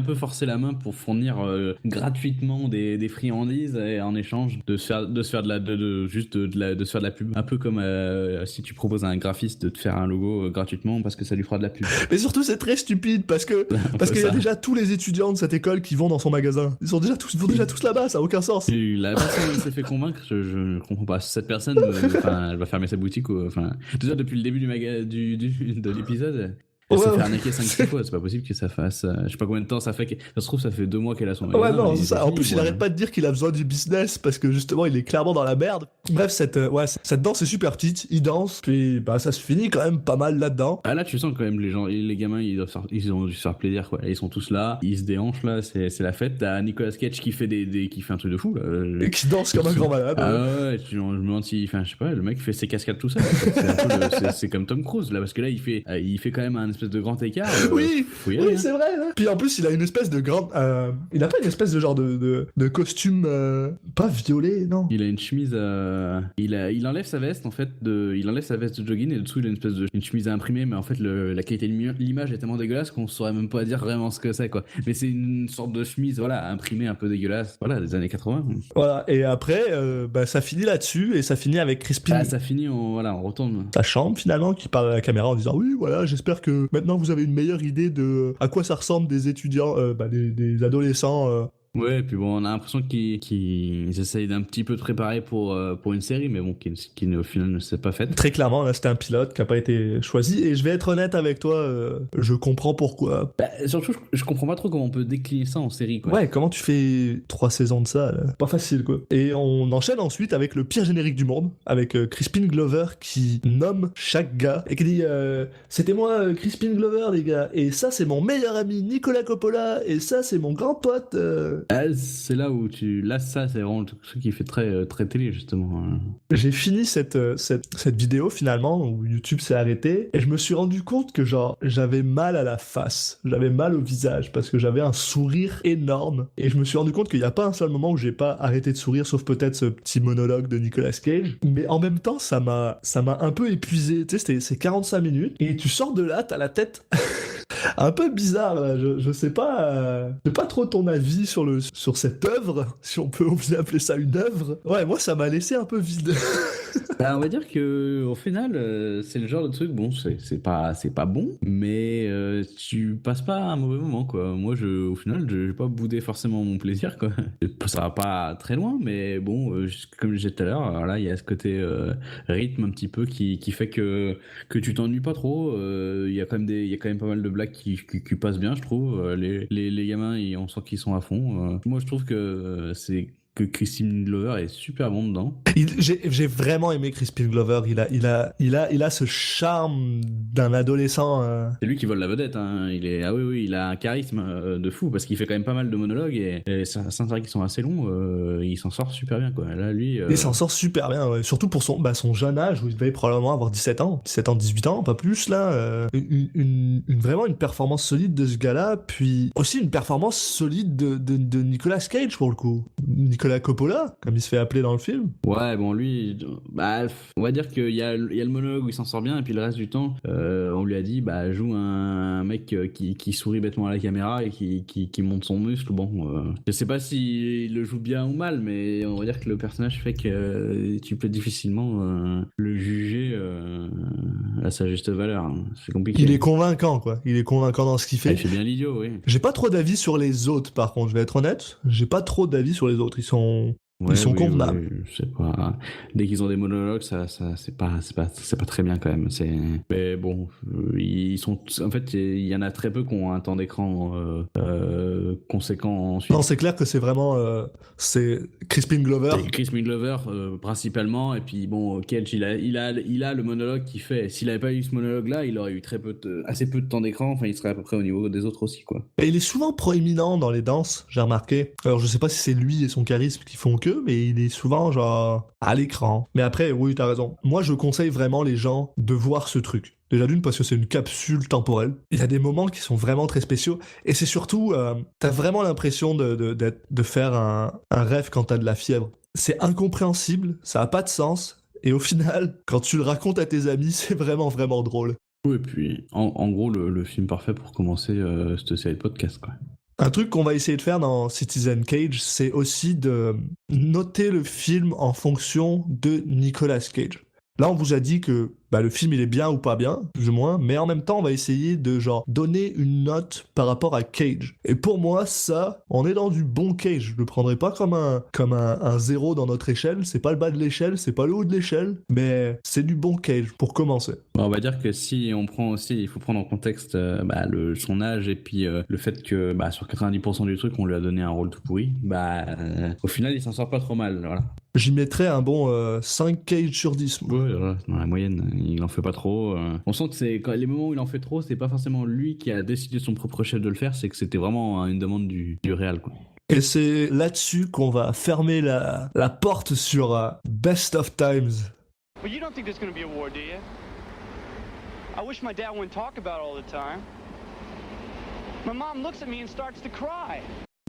peu forcer la main pour fournir gratuitement des friandises et en échange de se faire de la pub. Un peu comme si tu proposes à un graphiste de te faire un logo gratuitement parce que ça lui fera de la pub. Mais surtout, c'est très stupide parce qu'il y a déjà tous les étudiants de cette école qui vont dans son magasin. Ils vont déjà tous là-bas, ça a aucun sens. Et la personne qui s'est fait convaincre, je comprends pas. Cette personne, elle va fermer sa boutique. Enfin, déjà depuis le début de l'épisode, elle s'est Ouais, fait ouais. arnaquer 5-6 fois. C'est pas possible que ça fasse. Je sais pas combien de temps ça fait. Ça se trouve, ça fait 2 mois qu'elle a son magasin. Ouais, non, et c'est ça. En fini, plus, il quoi. arrête pas de dire qu'il a besoin du business parce que justement, il est clairement dans la merde. Bref, cette danse est super petite. Il danse, puis bah, ça se finit quand même pas mal là-dedans. Ah là, tu sens quand même les gens, les gamins, ils ont dû se faire plaisir, quoi. Ils sont tous là, ils se déhanchent là, c'est la fête. T'as Nicolas Cage qui fait qui fait un truc de fou là. Et qui danse comme un grand malade. Ah ouais, je me demande si, enfin, je sais pas, le mec fait ses cascades tout seul. C'est un peu c'est comme Tom Cruise là, parce que là, il fait quand même un espèce de grand écart. Oui, Faut y aller, oui, hein. c'est vrai. Hein. Puis en plus, il a une espèce de grande. Il a pas une espèce de genre de costume pas violet, non. Il a une chemise, il enlève sa veste en fait, il enlève sa veste de jogging et dessous il a une espèce de une chemise à imprimer, mais en fait la qualité de l'image est tellement dégueulasse qu'on saurait même pas dire vraiment ce que c'est quoi. Mais c'est une sorte de chemise voilà imprimée un peu dégueulasse, voilà des années 80. Voilà. Et après, bah, ça finit là-dessus et ça finit avec Crispin. Ah, ça finit, on retourne. Sa chambre finalement qui parle à la caméra en disant oui voilà j'espère que maintenant vous avez une meilleure idée de à quoi ça ressemble des étudiants des adolescents Ouais, puis bon, on a l'impression qu'ils essayent d'un petit peu de préparer pour une série, mais bon, qui au final ne s'est pas faite. très clairement là c'était un pilote qui a pas été choisi et je vais être honnête avec toi je comprends pourquoi. Bah, surtout, je comprends pas trop comment on peut décliner ça en série, quoi. Ouais, comment tu fais 3 saisons de ça là pas facile quoi. Et on enchaîne ensuite avec le pire générique du monde avec Crispin Glover qui nomme chaque gars et qui dit c'était moi Crispin Glover les gars et ça c'est mon meilleur ami Nicolas Coppola et ça c'est mon grand pote Ah, c'est là où ça, c'est vraiment le truc qui fait très, très télé, justement. J'ai fini cette vidéo finalement où YouTube s'est arrêté et je me suis rendu compte que genre j'avais mal à la face, j'avais mal au visage parce que j'avais un sourire énorme et je me suis rendu compte qu'il n'y a pas un seul moment où j'ai pas arrêté de sourire sauf peut-être ce petit monologue de Nicolas Cage. Mais en même temps ça m'a un peu épuisé, tu sais c'est 45 minutes et tu sors de là, t'as la tête un peu bizarre là. Je sais pas trop ton avis sur cette œuvre, si on peut oser appeler ça une œuvre. Ouais, moi ça m'a laissé un peu vide. Bah, on va dire que au final, c'est le genre de truc, bon, c'est pas bon, mais tu passes pas un mauvais moment, quoi. Moi, au final, j'ai pas boudé forcément mon plaisir, quoi. Ça va pas très loin, mais bon, comme je disais tout à l'heure, voilà, il y a ce côté rythme un petit peu qui fait que tu t'ennuies pas trop. Il y a quand même pas mal de blagues qui passent bien, je trouve. Les gamins, on sent qu'ils sont à fond. Moi, je trouve que c'est que Crispin Glover est super bon dedans. J'ai vraiment aimé Crispin Glover. Il a ce charme d'un adolescent. C'est lui qui vole la vedette. Hein. Oui, il a un charisme de fou parce qu'il fait quand même pas mal de monologues et c'est vrai qu'ils sont assez longs. Il s'en sort super bien, quoi. Là, lui. Il s'en sort super bien, ouais. Surtout pour son jeune âge où il devait probablement avoir 17 ans, 18 ans, pas plus là. Vraiment une performance solide de ce gars-là, puis aussi une performance solide de Nicolas Cage pour le coup. Nicolas Coppola, comme il se fait appeler dans le film. Ouais, bon, lui, on va dire qu'il y a le monologue où il s'en sort bien, et puis le reste du temps, on lui a dit, joue un mec qui sourit bêtement à la caméra et qui monte son muscle. Bon, je sais pas s'il le joue bien ou mal, mais on va dire que le personnage fait que tu peux difficilement le juger à sa juste valeur. Hein. C'est compliqué. Il est convaincant, quoi. Il est convaincant dans ce qu'il fait. Il fait bien l'idiot, oui. J'ai pas trop d'avis sur les autres, par contre, je vais être honnête. J'ai pas trop d'avis sur les autres. Ils sont convenables. Oui, je sais pas. Dès qu'ils ont des monologues, ça c'est pas très bien quand même. Mais bon, ils sont. En fait, il y en a très peu qui ont un temps d'écran conséquent ensuite. Non, c'est clair que c'est vraiment c'est Crispin Glover. Crispin Glover principalement, et puis bon, Cage, il a le monologue qu'il fait. S'il avait pas eu ce monologue-là, il aurait eu assez peu de temps d'écran. Enfin, il serait à peu près au niveau des autres aussi, quoi. Et il est souvent proéminent dans les danses, j'ai remarqué. Alors, je sais pas si c'est lui et son charisme qui font que, mais il est souvent genre à l'écran. Mais après, oui, t'as raison. Moi, je conseille vraiment les gens de voir ce truc. Déjà d'une parce que c'est une capsule temporelle. Il y a des moments qui sont vraiment très spéciaux. Et c'est surtout, t'as vraiment l'impression de faire un rêve quand t'as de la fièvre. C'est incompréhensible, ça a pas de sens. Et au final, quand tu le racontes à tes amis, c'est vraiment, vraiment drôle. Oui, et puis en gros, le film parfait pour commencer cette série de podcasts, quoi. Un truc qu'on va essayer de faire dans Citizen Cage, c'est aussi de noter le film en fonction de Nicolas Cage. Là, on vous a dit que le film il est bien ou pas bien, plus ou moins, mais en même temps, on va essayer de donner une note par rapport à Cage. Et pour moi, ça, on est dans du bon Cage. Je le prendrai pas comme un zéro dans notre échelle. C'est pas le bas de l'échelle, c'est pas le haut de l'échelle, mais c'est du bon Cage pour commencer. On va dire que si on prend aussi, il faut prendre en contexte son âge et puis le fait que sur 90% du truc, on lui a donné un rôle tout pourri. Au final, il s'en sort pas trop mal, voilà. J'y mettrais un bon 5 Cage sur 10. Ouais, voilà, dans la moyenne, il en fait pas trop. On sent que les moments où il en fait trop, c'est pas forcément lui qui a décidé de son propre chef de le faire, c'est que c'était vraiment une demande du réal, quoi. Et c'est là-dessus qu'on va fermer la porte sur Best of Times. But you don't think there's gonna be a war, do you? I wish my dad wouldn't talk about it all the time. My mom looks at me and starts to cry.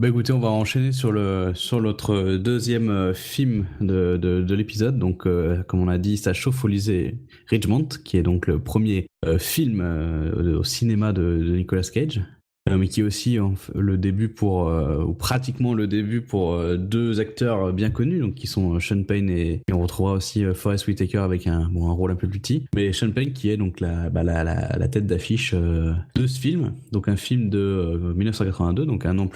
Écoutez, on va enchaîner sur notre deuxième film de l'épisode. Donc, comme on a dit, ça chauffe au lycée Ridgemont, qui est donc le premier film au cinéma de Nicolas Cage, mais qui est aussi le début ou pratiquement le début pour deux acteurs bien connus, donc qui sont Sean Penn et on retrouvera aussi Forest Whitaker avec un rôle un peu plus petit. Mais Sean Penn qui est donc la tête d'affiche de ce film, donc un film de 1982, donc un an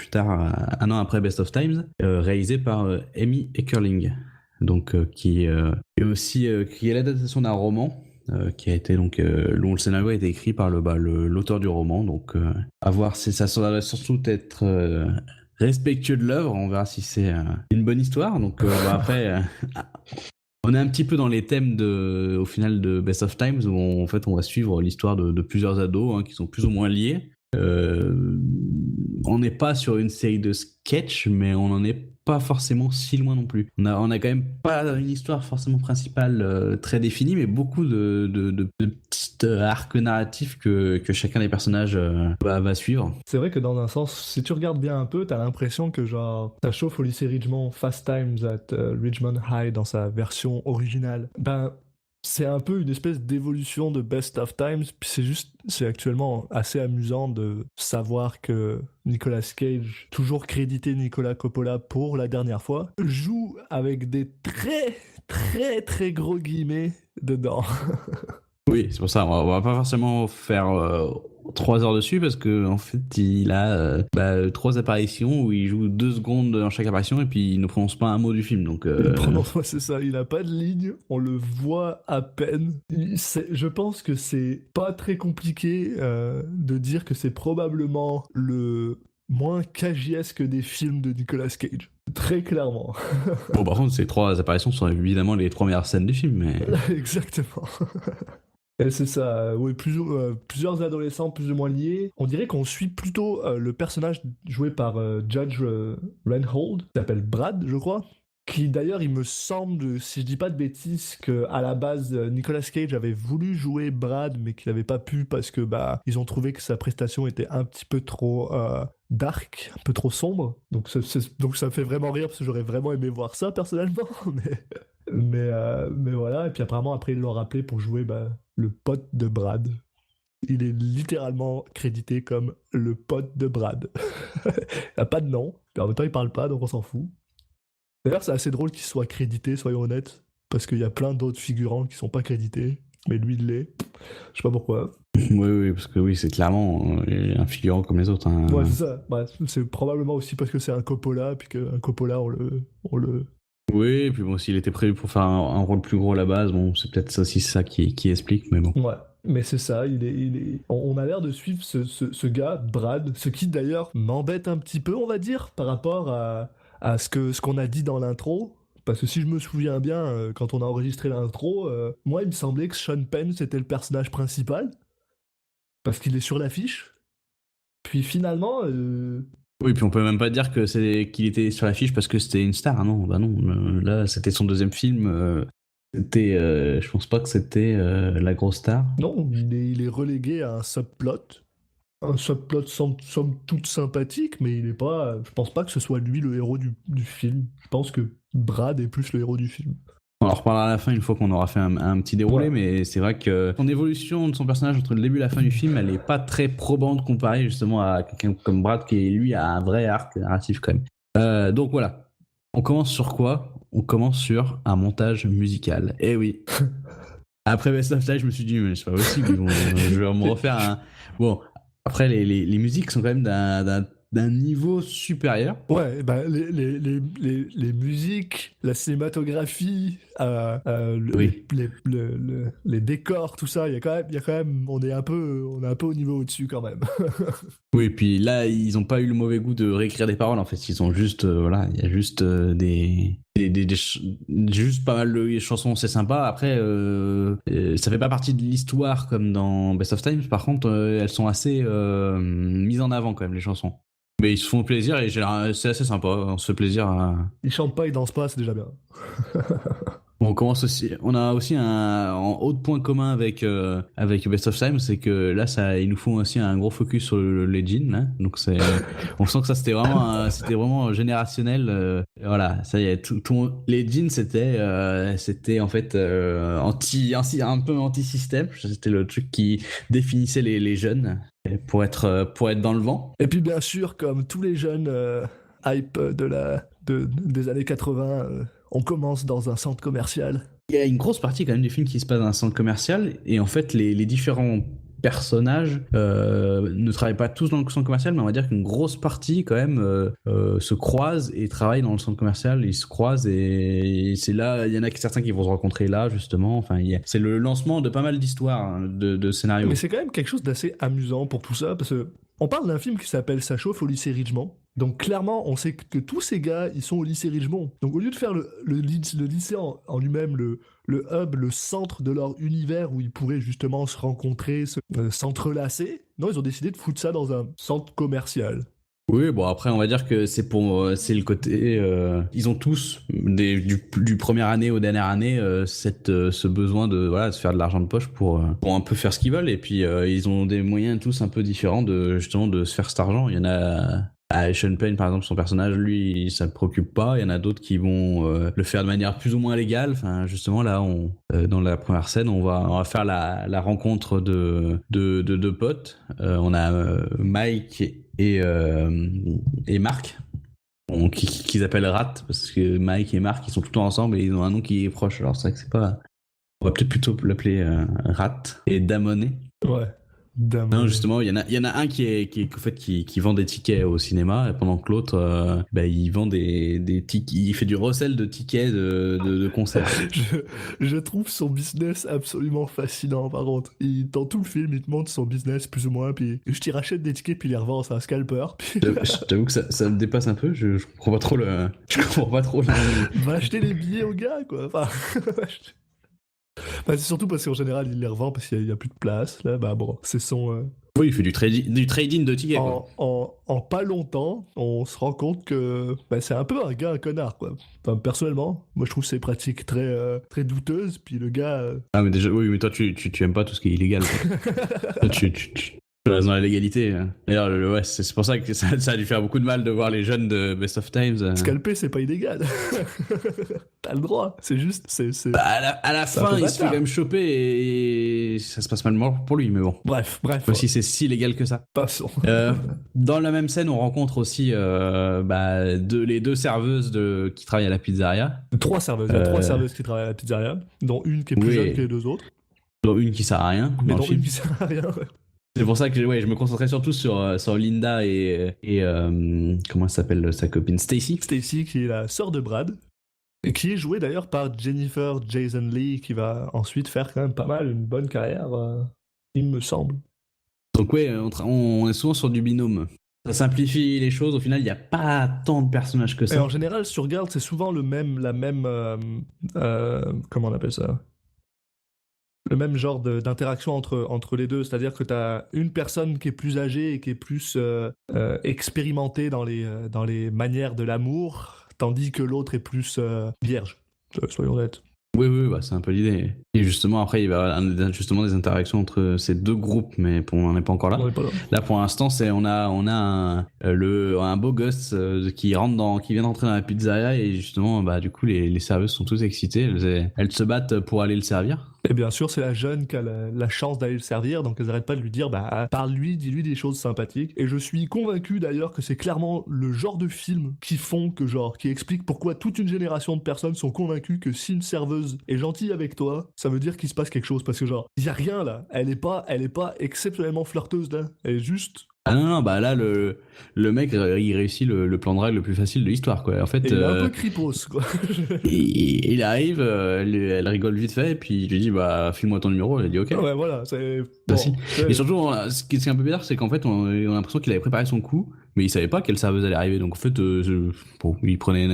après Best of Times, réalisé par Amy Heckerling, donc qui est l'adaptation d'un roman. Qui a été dont le scénario a été écrit par l'auteur du roman, donc à voir si ça va surtout être respectueux de l'œuvre. On verra si c'est une bonne histoire. Donc après, on est un petit peu dans les thèmes au final de Best of Times où on va suivre l'histoire de plusieurs ados qui sont plus ou moins liés. On n'est pas sur une série de sketchs, mais on n'en est pas forcément si loin non plus. On a quand même pas une histoire forcément principale très définie, mais beaucoup de petits arcs narratifs que chacun des personnages va suivre. C'est vrai que dans un sens, si tu regardes bien un peu, t'as l'impression que ça chauffe au lycée Ridgemont, Fast Times at Ridgemont High dans sa version originale. C'est un peu une espèce d'évolution de Best of Times, puis c'est actuellement assez amusant de savoir que Nicolas Cage, toujours crédité Nicolas Coppola pour la dernière fois, joue avec des très très très gros guillemets dedans. Oui, c'est pour ça, on va pas forcément faire 3 heures dessus parce que en fait il a 3 apparitions où il joue 2 secondes dans chaque apparition et puis il ne prononce pas un mot du film. Donc c'est ça, il a pas de ligne, on le voit à peine. Je pense que c'est pas très compliqué de dire que c'est probablement le moins cagiesque des films de Nicolas Cage. Très clairement. Bon, par contre, ces 3 apparitions sont évidemment les 3 meilleures scènes du film, mais... Exactement. Et c'est ça, oui, plusieurs adolescents plus ou moins liés. On dirait qu'on suit plutôt le personnage joué par Judge Reinhold, qui s'appelle Brad, je crois. Qui d'ailleurs, il me semble, si je dis pas de bêtises, qu'à la base, Nicolas Cage avait voulu jouer Brad, mais qu'il n'avait pas pu parce que ils ont trouvé que sa prestation était un petit peu trop dark, un peu trop sombre. Donc ça me fait vraiment rire parce que j'aurais vraiment aimé voir ça personnellement. Mais voilà. Et puis apparemment, après, ils l'ont rappelé pour jouer le pote de Brad. Il est littéralement crédité comme le pote de Brad. Il n'a pas de nom, mais en même temps, il parle pas, donc on s'en fout. D'ailleurs, c'est assez drôle qu'il soit crédité, soyons honnêtes, parce qu'il y a plein d'autres figurants qui sont pas crédités, mais lui, il l'est. Je sais pas pourquoi. Oui, parce que oui, c'est clairement un figurant comme les autres. Hein. Ouais, c'est ça. Ouais, c'est probablement aussi parce que c'est un Coppola, puis qu'un Coppola, on le... Oui, et puis bon, s'il était prévu pour faire un rôle plus gros à la base, bon, c'est peut-être ça aussi ça qui explique, mais bon. Ouais, mais c'est ça, on a l'air de suivre ce gars, Brad, ce qui d'ailleurs m'embête un petit peu, on va dire, par rapport à ce qu'on a dit dans l'intro. Parce que si je me souviens bien, quand on a enregistré l'intro, moi il me semblait que Sean Penn c'était le personnage principal, parce qu'il est sur l'affiche. Puis finalement... Oui, puis on peut même pas dire que qu'il était sur l'affiche parce que c'était une star, non, bah non, là c'était son 2e film, je pense pas que c'était la grosse star. Non, il est relégué à un subplot somme toute sympathique, mais il est pas. Je pense pas que ce soit lui le héros du film. Je pense que Brad est plus le héros du film. On en reparlera à la fin une fois qu'on aura fait un petit déroulé, Ouais. mais c'est vrai que son évolution de son personnage entre le début et la fin du film, elle est pas très probante comparée justement à quelqu'un comme Brad qui lui a un vrai arc narratif quand même. Donc voilà, on commence sur quoi ? On commence sur un montage musical. Eh oui. Après Best of Time, je me suis dit mais c'est pas possible, je vais me refaire un... Bon, après les musiques sont quand même d'un niveau supérieur. Ouais, les musiques, la cinématographie, Oui. les décors, tout ça, il y a quand même, on est un peu au niveau au-dessus quand même. Oui, puis là, ils ont pas eu le mauvais goût de réécrire des paroles, en fait. Ils ont juste, voilà, il y a juste juste pas mal de chansons, c'est sympa. Après, ça fait pas partie de l'histoire comme dans Best of Times. Par contre, elles sont assez mises en avant quand même, les chansons. Mais ils se font plaisir et c'est assez sympa. On se fait plaisir à... Ils chantent pas, ils dansent pas, c'est déjà bien. Bon, on a aussi un autre point commun avec Best of Time, c'est que là, ils nous font aussi un gros focus sur les jeans, là. Donc on sent que ça c'était vraiment générationnel. Voilà, ça y est, les jeans c'était en fait un peu anti-système. C'était le truc qui définissait les jeunes pour être dans le vent. Et puis bien sûr, comme tous les jeunes hype des années 80, on commence dans un centre commercial. Il y a une grosse partie quand même du film qui se passe dans un centre commercial et en fait les différents personnages ne travaillent pas tous dans le centre commercial, mais on va dire qu'une grosse partie quand même se croisent et travaillent dans le centre commercial. Ils se croisent et c'est là, il y en a certains qui vont se rencontrer là justement. Enfin, c'est le lancement de pas mal d'histoires, hein, de scénarios. Mais c'est quand même quelque chose d'assez amusant pour tout ça, parce que on parle d'un film qui s'appelle Ça chauffe au lycée Ridgemont. Donc clairement, on sait que tous ces gars, ils sont au lycée Ridgemont. Donc au lieu de faire le lycée en lui-même, le hub, le centre de leur univers où ils pourraient justement se rencontrer, s'entrelacer, non, ils ont décidé de foutre ça dans un centre commercial. Oui, bon après on va dire que c'est le côté ils ont tous du première année aux dernières années ce besoin de se faire de l'argent de poche pour un peu faire ce qu'ils veulent et puis ils ont des moyens tous un peu différents de justement de se faire cet argent. Il y en a Sean Penn par exemple, son personnage lui ça ne préoccupe pas, il y en a d'autres qui vont le faire de manière plus ou moins légale. Enfin justement là dans la première scène on va faire la rencontre de deux potes. On a Mike et Marc, qu'ils appellent Rat, parce que Mike et Marc ils sont tout le temps ensemble et ils ont un nom qui est proche. Alors c'est vrai que c'est pas... On va peut-être plutôt l'appeler Rat et Damone. Ouais. Non, justement, il y en a un qui vend des tickets au cinéma, pendant que l'autre, il vend des tickets, il fait du recel de tickets de concerts. Je trouve son business absolument fascinant, par contre. Dans tout le film, il te montre son business, plus ou moins, puis je t'y rachète des tickets, puis il les revend, c'est un scalper. Puis... J'avoue que ça me dépasse un peu, je comprends pas trop Va acheter les billets au gars, quoi. Enfin, c'est surtout parce qu'en général, il les revend parce qu'il y a plus de place. Là, bah bon, c'est son... Oui, il fait du trading de tickets, quoi. En pas longtemps, on se rend compte que c'est un peu un gars, un connard, quoi. Enfin, personnellement, moi je trouve ses pratiques très douteuses, puis le gars... Ah, mais déjà, oui, mais toi, tu aimes pas tout ce qui est illégal. Toi, tu restes dans la légalité. D'ailleurs, ouais, c'est pour ça que ça a dû faire beaucoup de mal de voir les jeunes de Best of Times. Scalper, c'est pas illégal. T'as le droit, c'est juste... Bah, à la fin, il se fait quand même choper et ça se passe mal pour lui, mais bon. Bref. Aussi, c'est si légal que ça. Passons. Dans la même scène, on rencontre aussi les deux serveuses qui travaillent à la pizzeria. 3 serveuses. Il y a 3 serveuses qui travaillent à la pizzeria, dont une qui est plus jeune que les 2 autres. Dont une qui sert à rien. Mais dont une qui sert à rien, ouais. C'est pour ça que je me concentrais surtout sur Linda et comment s'appelle sa copine Stacy. Stacy, qui est la sœur de Brad. Et qui est jouée d'ailleurs par Jennifer Jason Leigh, qui va ensuite faire quand même pas mal une bonne carrière, il me semble. Donc ouais, on est souvent sur du binôme. Ça simplifie les choses, au final il n'y a pas tant de personnages que ça. Et en général, si tu regardes, c'est souvent la même comment on appelle ça ? Le même genre d'interaction entre les deux, c'est-à-dire que tu as une personne qui est plus âgée et qui est plus expérimentée dans les manières de l'amour, tandis que l'autre est plus vierge, soyons honnêtes. Oui, c'est un peu l'idée. Et justement, après, il va y avoir justement des interactions entre ces deux groupes, mais on n'en est pas encore là. Là, pour l'instant, on a un beau gosse qui vient d'entrer dans la pizzeria et justement, du coup, les serveuses sont toutes excitées. Elles se battent pour aller le servir. Et bien sûr, c'est la jeune qui a la chance d'aller le servir, donc elles n'arrêtent pas de lui dire parle-lui, dis-lui des choses sympathiques. Et je suis convaincu d'ailleurs que c'est clairement le genre de film qui explique pourquoi toute une génération de personnes sont convaincues que si une serveuse est gentille avec toi, ça veut dire qu'il se passe quelque chose, parce que il y a rien là, elle est pas exceptionnellement flirteuse là, elle est juste... Ah non, là, le mec, il réussit le plan de drague le plus facile de l'histoire, quoi. En fait, il est un peu cripos, quoi. il arrive, elle rigole vite fait, et puis il lui dit, file-moi ton numéro, elle dit ok. Ouais, voilà, c'est... Bon, et surtout, ce qui est un peu bizarre, c'est qu'en fait, on a l'impression qu'il avait préparé son coup, mais il savait pas quelle serveuse allait arriver, donc en fait, il prenait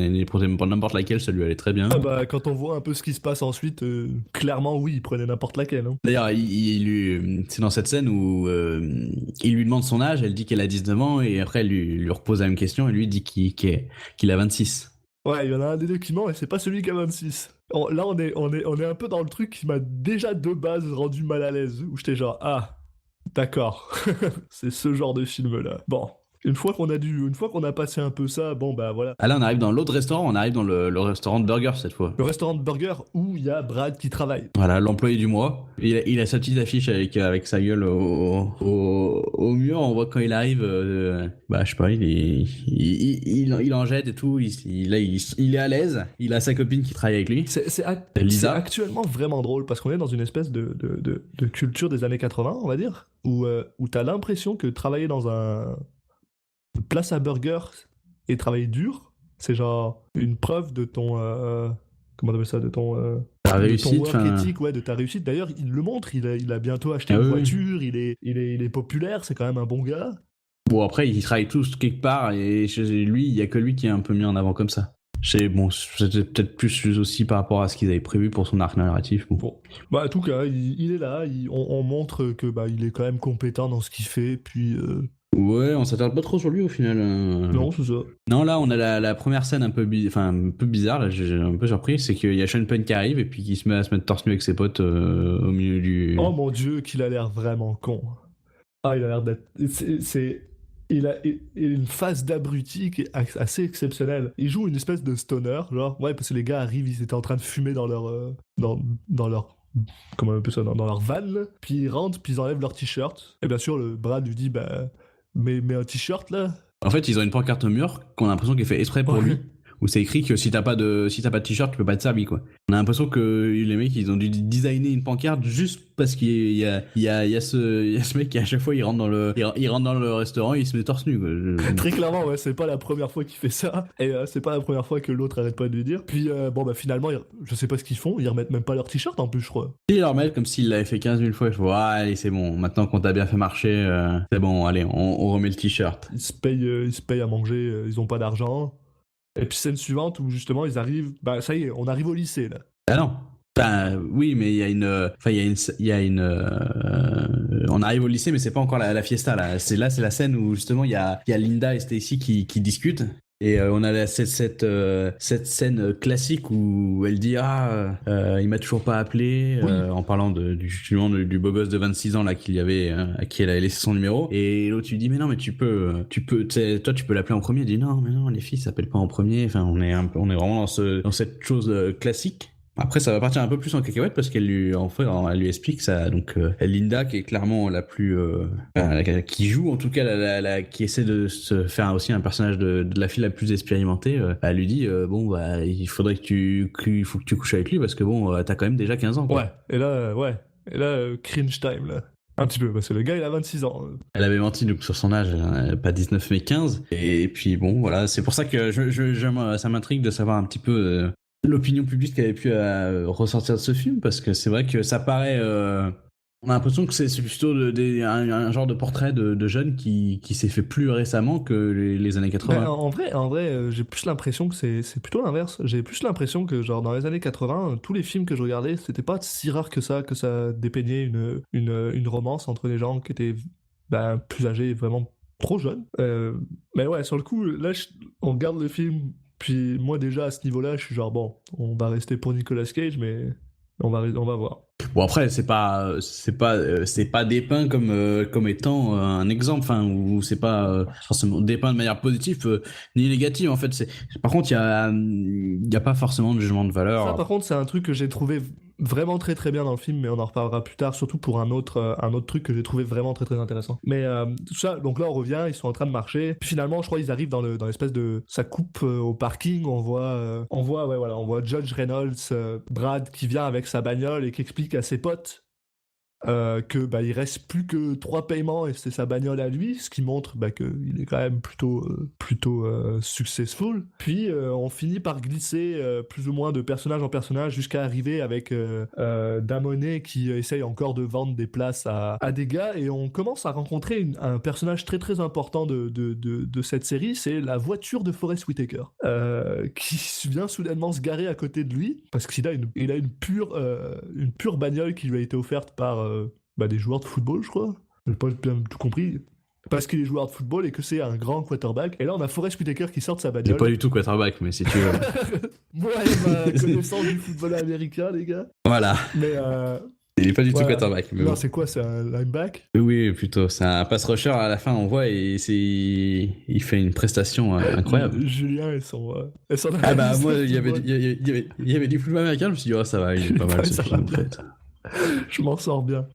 n'importe laquelle, ça lui allait très bien. Quand on voit un peu ce qui se passe ensuite, clairement, oui, il prenait n'importe laquelle. Hein. D'ailleurs, c'est dans cette scène où il lui demande son âge, elle dit qu'elle a 19 ans, et après, elle lui repose la même question, et lui dit qu'il a 26. Ouais, il y en a un des deux qui ment, et c'est pas celui qui a 26. Là, on est un peu dans le truc qui m'a déjà de base rendu mal à l'aise, où j'étais genre, d'accord, c'est ce genre de film-là. Bon. Une fois qu'on a passé un peu ça, voilà. Ah là, on arrive dans l'autre restaurant, on arrive dans le restaurant de burger cette fois. Le restaurant de burger où il y a Brad qui travaille. Voilà, l'employé du mois. Il a sa petite affiche avec sa gueule au mur. On voit quand il arrive, je sais pas, il en jette et tout. Il est à l'aise. Il a sa copine qui travaille avec lui. C'est actuellement vraiment drôle parce qu'on est dans une espèce de culture des années 80, on va dire, où t'as l'impression que travailler dans une place à burger et travailler dur, c'est genre une preuve de ton comment on appelle ça, de ton ta réussite, work ethic, de ta réussite. D'ailleurs, il le montre, il a bientôt acheté une voiture, il est populaire, c'est quand même un bon gars. Bon, après, ils travaillent tous quelque part et chez lui, il y a que lui qui est un peu mis en avant comme ça. C'était peut-être plus aussi par rapport à ce qu'ils avaient prévu pour son arc narratif. Bon. En tout cas, il est là, on montre que il est quand même compétent dans ce qu'il fait, puis ouais, on s'attarde pas trop sur lui au final. Non, c'est ça. Non, là, on a la première scène un peu bizarre, là, j'ai un peu surpris, c'est qu'il y a Sean Penn qui arrive et puis qui se met à se mettre torse nu avec ses potes au milieu du... Oh mon dieu, qu'il a l'air vraiment con. Il a l'air d'être... Il a une phase d'abruti qui est assez exceptionnelle. Il joue une espèce de stoner, genre, parce que les gars arrivent, ils étaient en train de fumer dans leur... dans leur... Comment on appelle ça, dans leur van, là. Puis ils rentrent, puis ils enlèvent leur t-shirt. Et bien sûr, le Brad lui dit, mais un t-shirt, là. En fait, ils ont une pancarte au mur qu'on a l'impression qu'elle est fait exprès pour lui, où c'est écrit que si t'as pas de t-shirt, tu peux pas être servi, quoi. On a l'impression que les mecs, ils ont dû designer une pancarte juste parce qu'il y a ce mec qui à chaque fois il rentre dans le restaurant, il se met torse nu, quoi. Très clairement, ouais, c'est pas la première fois qu'il fait ça, et c'est pas la première fois que l'autre arrête pas de lui dire. Puis finalement, je sais pas ce qu'ils font, ils remettent même pas leur t-shirt en plus, je crois. Ils leur mettent comme s'ils l'avaient fait 15 000 fois, je vois, allez, c'est bon, maintenant qu'on t'a bien fait marcher, c'est bon, allez, on remet le t-shirt. Ils se payent à manger, ils ont pas d'argent. Et puis scène suivante où justement ils arrivent, ça y est, on arrive au lycée là. Ah non. Enfin, oui, mais on arrive au lycée, mais c'est pas encore la fiesta, là. C'est la scène où justement il y a Linda et Stacy qui discutent. Et on a cette scène classique où elle dit il m'a toujours pas appelé, oui. en parlant du beau gosse de 26 ans là qu'il y avait, à qui elle avait laissé son numéro. Et l'autre lui dit mais non, mais tu peux toi tu peux l'appeler en premier. Il dit non, mais non, les filles s'appellent pas en premier. Enfin, on est vraiment dans cette chose classique. Après, ça va partir un peu plus en cacahuète parce qu'elle lui explique ça. Donc, Linda, qui est clairement la plus, qui joue en tout cas, qui essaie de se faire aussi un personnage de la fille la plus expérimentée, elle lui dit, il faudrait il faut que tu couches avec lui parce que t'as quand même déjà 15 ans, quoi. Ouais. Et là, cringe time, là. Un petit peu, parce que le gars, il a 26 ans. Elle avait menti donc sur son âge, pas 19 mais 15. Et puis bon, voilà, c'est pour ça que ça m'intrigue de savoir un petit peu l'opinion publique qui avait pu ressortir de ce film, parce que c'est vrai que ça paraît... on a l'impression que c'est plutôt un genre de portrait de jeune qui s'est fait plus récemment que les années 80. En vrai, j'ai plus l'impression que c'est plutôt l'inverse. J'ai plus l'impression que genre dans les années 80, tous les films que je regardais, c'était pas si rare que ça dépeignait une romance entre des gens qui étaient plus âgés, vraiment trop jeunes. Mais ouais, sur le coup, là, on regarde le film... Puis moi déjà à ce niveau-là, je suis genre bon, on va rester pour Nicolas Cage, mais on va voir. Bon après c'est pas dépeint comme étant un exemple, enfin, ou c'est pas forcément dépeint de manière positive ni négative en fait. Par contre il y a pas forcément de jugement de valeur. Ça par contre c'est un truc que j'ai trouvé vraiment très très bien dans le film, mais on en reparlera plus tard, surtout pour un autre truc que j'ai trouvé vraiment très très intéressant. Mais tout ça, donc là on revient, ils sont en train de marcher, puis finalement je crois ils arrivent dans l'espèce de... ça coupe au parking, on voit Judge Reynolds, Brad qui vient avec sa bagnole et qui explique à ses potes que il reste plus que 3 paiements et c'est sa bagnole à lui, ce qui montre qu'il est quand même plutôt successful. Puis on finit par glisser plus ou moins de personnage en personnage jusqu'à arriver avec Damonet qui essaye encore de vendre des places à des gars, et on commence à rencontrer un personnage très très important de cette série, c'est la voiture de Forest Whitaker qui vient soudainement se garer à côté de lui parce qu'il a une pure bagnole qui lui a été offerte par des joueurs de football, je crois. J'ai pas bien tout compris. Parce qu'il est joueur de football et que c'est un grand quarterback. Et là, on a Forest Whitaker qui sort de sa bagnole. C'est pas du tout quarterback, mais si tu veux. Ouais, connaissance du football américain, les gars. Voilà. Mais il est pas du tout quarterback. Mais non, bon. c'est quoi, c'est un lineback? Oui, plutôt. C'est un pass rusher à la fin, on voit, et il fait une prestation incroyable. Julien et son moi, il y avait du football américain, je me suis dit, ça va, il est pas mal ce film, en fait. Je m'en sors bien.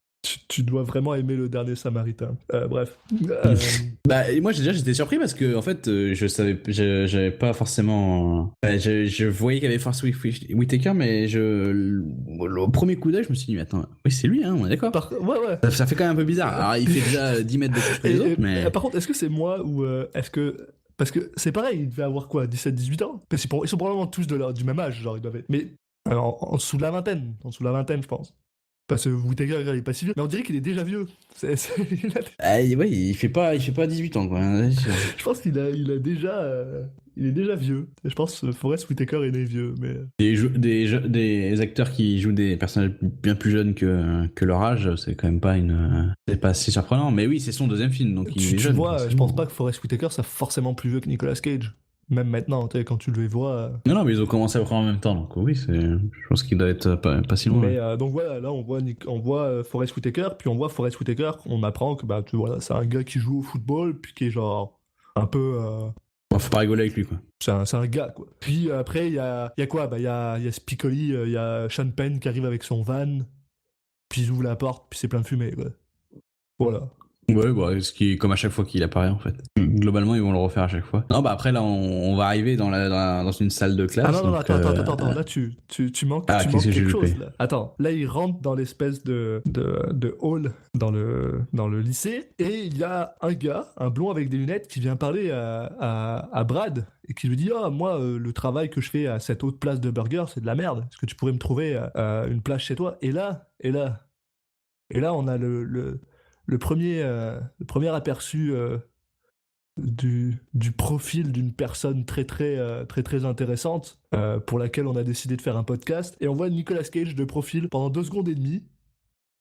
Tu dois vraiment aimer Le Dernier Samaritain. Bref. Moi j'étais surpris parce que en fait j'avais pas forcément. Je voyais qu'il y avait Forest Whitaker, mais au premier coup d'œil je me suis dit mais attends, oui c'est lui, hein, on est d'accord. Ouais. Ça fait quand même un peu bizarre. Alors il fait déjà 10 mètres de plus que les autres, mais. Par contre, est-ce que c'est moi ou est-ce que. Parce que c'est pareil, il devait avoir quoi, 17-18 ans? Ils sont probablement tous du même âge, genre ils doivent être. Mais en dessous de la vingtaine, je pense. Parce que Whitaker, il est pas si vieux. Mais on dirait qu'il est déjà vieux. Il fait pas 18 ans, quoi. Je pense qu'il a déjà... il est déjà vieux. Je pense que Forest Whitaker est né vieux, mais... Des acteurs qui jouent des personnages bien plus jeunes que leur âge, c'est quand même pas c'est pas si surprenant. Mais oui, c'est son deuxième film, donc il est jeune. Tu vois, je pense pas que Forest Whitaker soit forcément plus vieux que Nicolas Cage. Même maintenant, quand tu le vois... Non, mais ils ont commencé à peu près en même temps, donc oui, je pense qu'il doit être pas si loin. Mais donc voilà, là on voit Forest Whitaker, puis on voit Forest Whitaker, on apprend que c'est un gars qui joue au football, puis qui est genre un peu... faut pas rigoler avec lui, quoi. C'est un gars, quoi. Puis après, il y a quoi? Il y a Spicoli, il y a Sean Penn qui arrive avec son van, puis ils ouvrent la porte, puis c'est plein de fumée, quoi. Voilà. Ouais, bah, ce qui est comme à chaque fois qu'il apparaît en fait. Globalement, ils vont le refaire à chaque fois. Non, bah après là, on va arriver dans une salle de classe. Ah non, non, donc, attends, là tu manques, Ah, tu qu'est-ce manques que j'ai quelque chose loupé? là. Attends, là il rentre dans l'espèce de hall dans le lycée et il y a un gars, un blond avec des lunettes qui vient parler à Brad et qui lui dit ah moi le travail que je fais à cette haute place de burger c'est de la merde. Est-ce que tu pourrais me trouver une place chez toi? Et là on a le premier aperçu du profil d'une personne très intéressante pour laquelle on a décidé de faire un podcast. Et on voit Nicolas Cage de profil pendant 2 secondes et demie,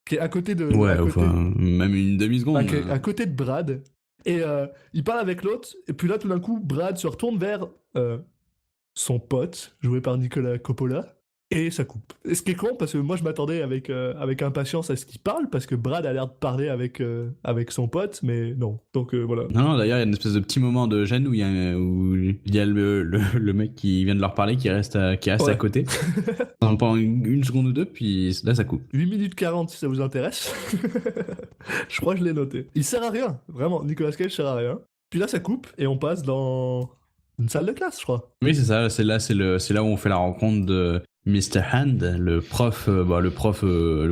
qui est à côté Ouais, enfin, même une demi-seconde. à côté de Brad. Et il parle avec l'autre, et puis là tout d'un coup, Brad se retourne vers son pote, joué par Nicolas Coppola. Et ça coupe. Et ce qui est con, parce que moi je m'attendais avec impatience à ce qu'il parle, parce que Brad a l'air de parler avec son pote, mais non. Donc voilà. Non, non, d'ailleurs, il y a une espèce de petit moment de gêne où il y a le mec qui vient de leur parler qui reste à Ouais. côté pendant une seconde ou deux, puis là, ça coupe. 8 minutes 40 si ça vous intéresse. Je crois que je l'ai noté. Il sert à rien, vraiment. Nicolas Cage sert à rien. Puis là ça coupe, et on passe dans une salle de classe, je crois. Oui, c'est ça, c'est là où on fait la rencontre de Mr. Hand, le prof, le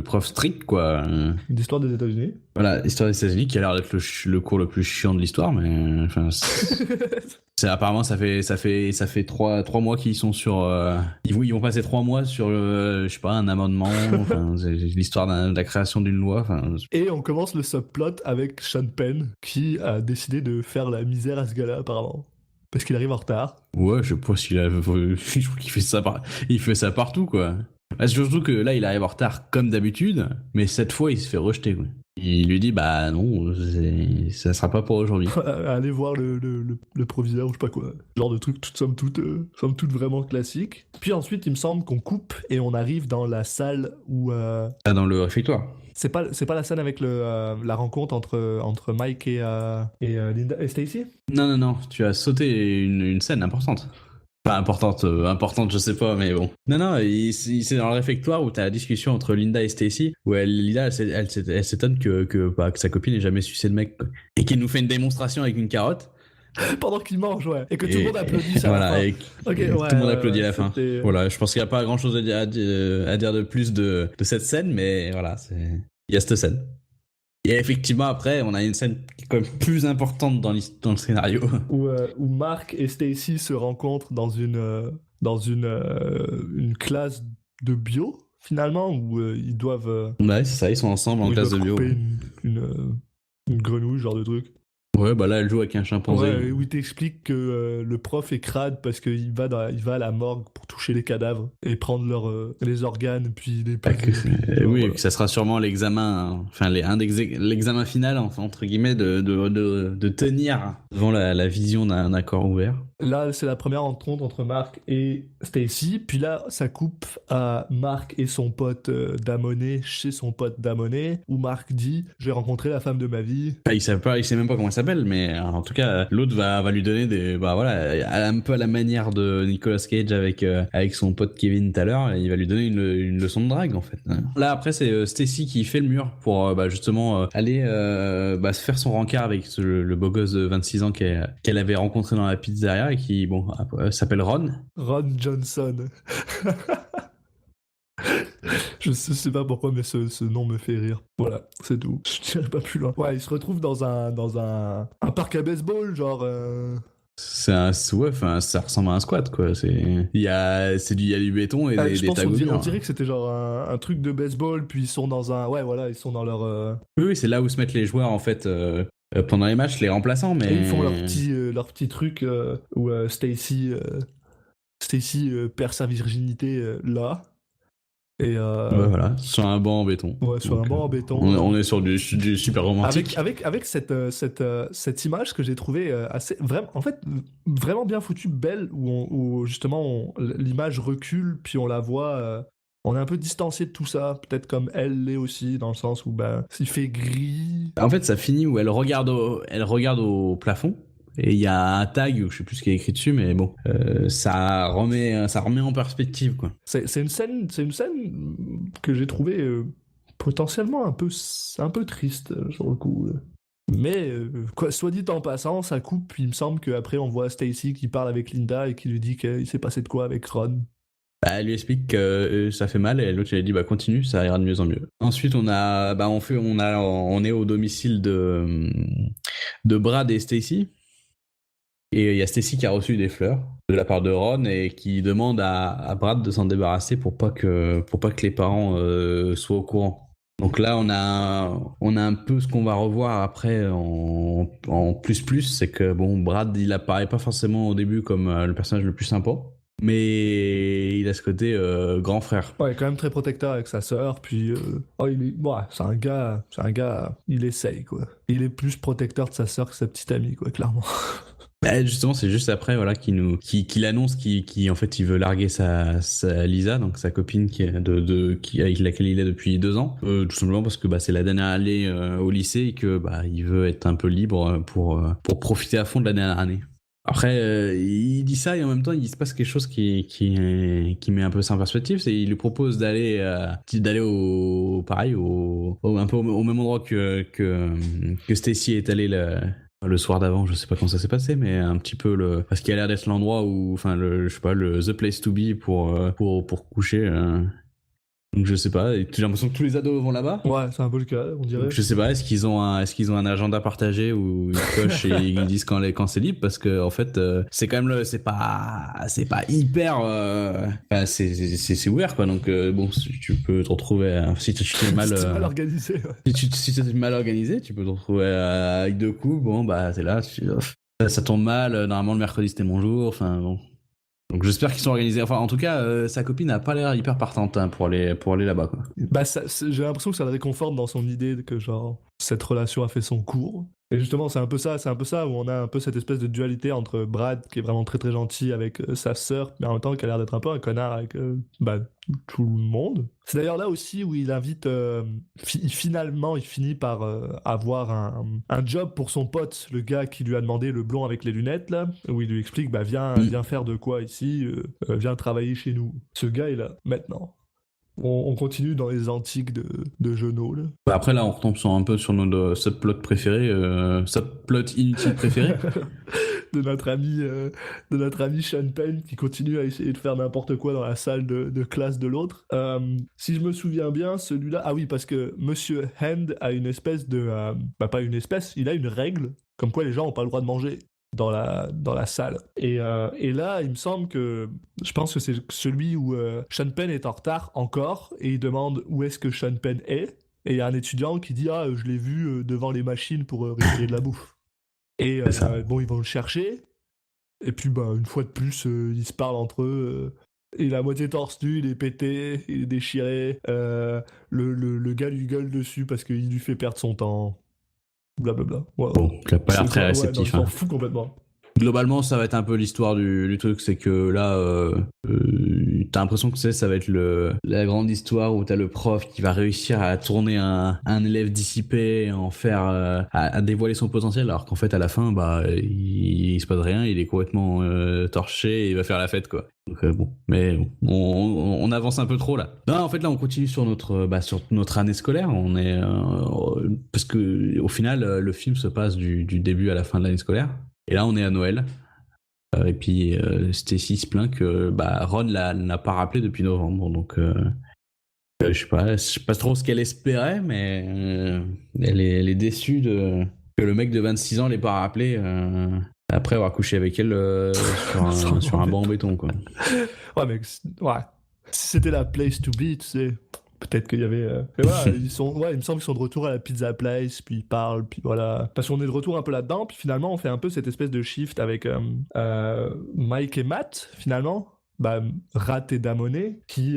prof strict, quoi. Une histoire des États-Unis. Voilà, histoire des États-Unis qui a l'air d'être le cours le plus chiant de l'histoire, mais enfin, apparemment ça fait trois mois qu'ils sont sur, ils vont passer 3 mois sur, je sais pas, un amendement, enfin, c'est l'histoire de la création d'une loi, enfin. Et on commence le subplot avec Sean Penn, qui a décidé de faire la misère à ce gars-là, apparemment. Parce qu'il arrive en retard. Ouais, je sais pas s'il a, je trouve qu'il fait ça il fait ça partout, quoi. Surtout que là, il arrive en retard comme d'habitude, mais cette fois, il se fait rejeter, quoi. Il lui dit, bah non, ça sera pas pour aujourd'hui. Aller voir le proviseur ou je sais pas quoi. Genre de truc, somme toute vraiment classique. Puis ensuite, il me semble qu'on coupe et on arrive dans la salle où... Ah, dans le réfectoire. C'est pas la scène avec la rencontre entre Mike et Linda et Stacy? Non, tu as sauté une scène importante. Pas importante, je sais pas, mais bon. Non, c'est dans le réfectoire où t'as la discussion entre Linda et Stacy, où Linda, elle s'étonne que sa copine ait jamais sucé de mec, quoi. Et qu'il nous fait une démonstration avec une carotte. Pendant qu'il mange, ouais. Et que tout le monde applaudit ça à voilà, la fin. et Ok, tout ouais, le monde applaudit à la fin. c'était- Voilà, je pense qu'il n'y a pas grand chose à dire de plus de cette scène, mais voilà, il y a cette scène. Et effectivement, après, on a une scène qui est quand même plus importante dans le scénario. Où Mark et Stacy se rencontrent dans une classe de bio, finalement, où ils doivent, Ouais, c'est ça, ils sont ensemble en où ils classe de doivent bio. couper une grenouille, genre de truc. Ouais, bah là, elle joue avec un chimpanzé. Ouais, où il t'explique que le prof est crade parce qu'il va à la morgue pour toucher les cadavres et prendre les organes, puis les Bah, peser, puis, oui, voilà. que ça sera sûrement l'examen, hein, enfin l'examen final, enfin, entre guillemets, de tenir devant la vision d'un corps ouvert. Là, c'est la première rencontre entre Mark et Stacy. Puis là, ça coupe à Mark et son pote Damonet chez son pote Damonet, où Mark dit « J'ai rencontré la femme de ma vie. Enfin, il sait même pas comment elle s'appelle, mais en tout cas, l'autre va lui donner bah voilà, un peu à la manière de Nicolas Cage avec son pote Kevin tout à l'heure, il va lui donner une leçon de drague en fait. Là après c'est Stacy qui fait le mur pour bah, justement aller bah, se faire son rencard avec le beau gosse de 26 ans qu'elle avait rencontré dans la pizzeria et qui bon s'appelle Ron. » Ron Johnson. Je sais pas pourquoi, mais ce nom me fait rire. Voilà, c'est tout. Je dirais pas plus loin. Ouais, il se retrouve dans un parc à baseball, genre... Ouais, enfin, ça ressemble à un squat quoi. Il y a du béton et je des pense tags on au mur. dirait que c'était genre un truc de baseball, puis ils sont dans un... Ouais, voilà, ils sont dans leur... Oui, c'est là où se mettent les joueurs en fait pendant les matchs, les remplaçants, mais Et ils font leur petit truc où Stacy perd sa virginité là. Et ouais, voilà, sur un banc en béton. ouais, sur Donc, un banc en béton. On est sur du super romantique. Avec cette image que j'ai trouvée assez vraiment, en fait, vraiment bien foutue, belle, où justement l'image recule, puis on la voit. On est un peu distancié de tout ça, peut-être comme elle l'est aussi, dans le sens où ben, il fait gris. En fait, ça finit où elle regarde au plafond. Et il y a un tag, je sais plus ce qui est écrit dessus, mais bon, ça remet en perspective, quoi. C'est une scène que j'ai trouvée potentiellement un peu triste sur le coup. Mais, quoi, soit dit en passant, ça coupe, puis il me semble qu'après on voit Stacy qui parle avec Linda et qui lui dit qu'il s'est passé de quoi avec Ron. Bah, elle lui explique que ça fait mal et l'autre il a dit bah continue, ça ira de mieux en mieux. Ensuite on est au domicile de Brad et Stacy. Et il y a Stacy qui a reçu des fleurs de la part de Ron et qui demande à Brad de s'en débarrasser pour pas que les parents soient au courant. Donc là, on a un peu ce qu'on va revoir après en plus, c'est que bon, Brad, il apparaît pas forcément au début comme le personnage le plus sympa, mais il a ce côté grand frère. Ouais, quand même très protecteur avec sa sœur, puis c'est un gars, il essaye quoi. Il est plus protecteur de sa sœur que sa petite amie quoi, clairement. Bah, justement, c'est juste après voilà qu'il annonce qu'il en fait il veut larguer sa Lisa, donc sa copine avec laquelle il est depuis 2 ans, tout simplement parce que bah c'est la dernière année au lycée et que bah il veut être un peu libre pour profiter à fond de la dernière année. Après, il dit ça et en même temps, il se passe quelque chose qui met un peu ça en perspective. C'est il lui propose d'aller au pareil un peu au même endroit que Stacy est allée le soir d'avant. Je sais pas comment ça s'est passé, mais un petit peu parce qu'il a l'air d'être l'endroit où, enfin je sais pas, le the place to be pour coucher. Donc je sais pas, j'ai l'impression que tous les ados vont là-bas. Ouais, c'est un peu le cas, on dirait. Donc, je sais pas, est-ce qu'ils ont un agenda partagé où ils cochent et ils disent quand c'est libre, parce que en fait c'est quand même c'est pas hyper enfin, c'est ouvert quoi, donc bon tu peux te retrouver si tu es mal mal organisé. Ouais. si tu es mal organisé, tu peux te retrouver avec 2 coups, bon bah c'est là ça tombe mal, normalement le mercredi c'était mon jour, enfin bon. Donc j'espère qu'ils sont organisés. Enfin, en tout cas, sa copine n'a pas l'air hyper partante pour aller là-bas, quoi. Bah, j'ai l'impression que ça le réconforte dans son idée que genre cette relation a fait son cours. Et justement, c'est un peu ça où on a un peu cette espèce de dualité entre Brad qui est vraiment très très gentil avec sa sœur, mais en même temps qui a l'air d'être un peu un connard avec tout le monde. C'est d'ailleurs là aussi où il invite, finalement, il finit par avoir un job pour son pote, le gars qui lui a demandé le blond avec les lunettes là, où il lui explique viens faire de quoi ici, viens travailler chez nous. Ce gars est là maintenant. On continue dans les antiques de Genot, là. Bah après, là, on retombe un peu sur notre subplot préféré, subplot inutile préféré. de notre ami Sean Penn qui continue à essayer de faire n'importe quoi dans la salle de classe de l'autre. Si je me souviens bien, celui-là... Ah oui, parce que Monsieur Hand a une espèce de... pas une espèce, il a une règle, comme quoi les gens n'ont pas le droit de manger dans la salle. Et là, il me semble que... Je pense que c'est celui où Sean Penn est en retard encore, et il demande où est-ce que Sean Penn est. Et il y a un étudiant qui dit « Ah, je l'ai vu devant les machines pour récupérer de la bouffe. » Et bon, ils vont le chercher. Et puis, une fois de plus, ils se parlent entre eux. Il est à moitié torse nu, il est pété, il est déchiré. Le gars lui gueule dessus parce qu'il lui fait perdre son temps. Blablabla. Ouais. Bon, il a pas l'air très réceptif. Il s'en fout complètement. Globalement, ça va être un peu l'histoire du truc, c'est que là, t'as l'impression que ça va être la grande histoire où t'as le prof qui va réussir à tourner un élève dissipé, à dévoiler son potentiel, alors qu'en fait à la fin, il se passe rien, il est complètement torché et il va faire la fête quoi. Donc bon, mais on avance un peu trop là. Non, en fait là on continue sur notre année scolaire. On est parce que au final le film se passe du début à la fin de l'année scolaire. Et là, on est à Noël. Et puis, Stacy se plaint que Ron n'a pas rappelé depuis novembre. Donc, je sais pas trop ce qu'elle espérait, mais elle est déçue que le mec de 26 ans l'ait pas rappelé après avoir couché avec elle sur un banc en béton, quoi. Ouais, mais si c'était la place to be, tu sais... Peut-être qu'il y avait... Mais voilà, il me semble qu'ils sont de retour à la pizza place, puis ils parlent, puis voilà. Parce qu'on est de retour un peu là-dedans, puis finalement, on fait un peu cette espèce de shift avec Mike et Matt, finalement. Rat et Damonet, qui